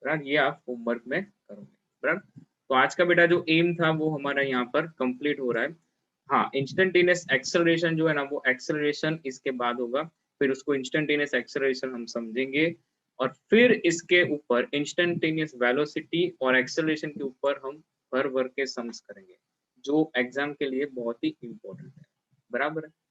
बराबर, ये आप होमवर्क में करोगे, बराबर? तो आज का बेटा जो एम था वो हमारा यहाँ पर कंप्लीट हो रहा है। हाँ, इंस्टेंटेनियस एक्सेलरेशन जो है ना, वो एक्सेलरेशन इसके बाद होगा, फिर उसको इंस्टेंटेनियस एक्सेलरेशन हम समझेंगे, और फिर इसके ऊपर इंस्टेंटेनियस वेलोसिटी और एक्सेलरेशन के ऊपर हम भर भर के सम्स करेंगे। जो एग्जाम के लिए बहुत ही इम्पोर्टेंट है। बराबर है।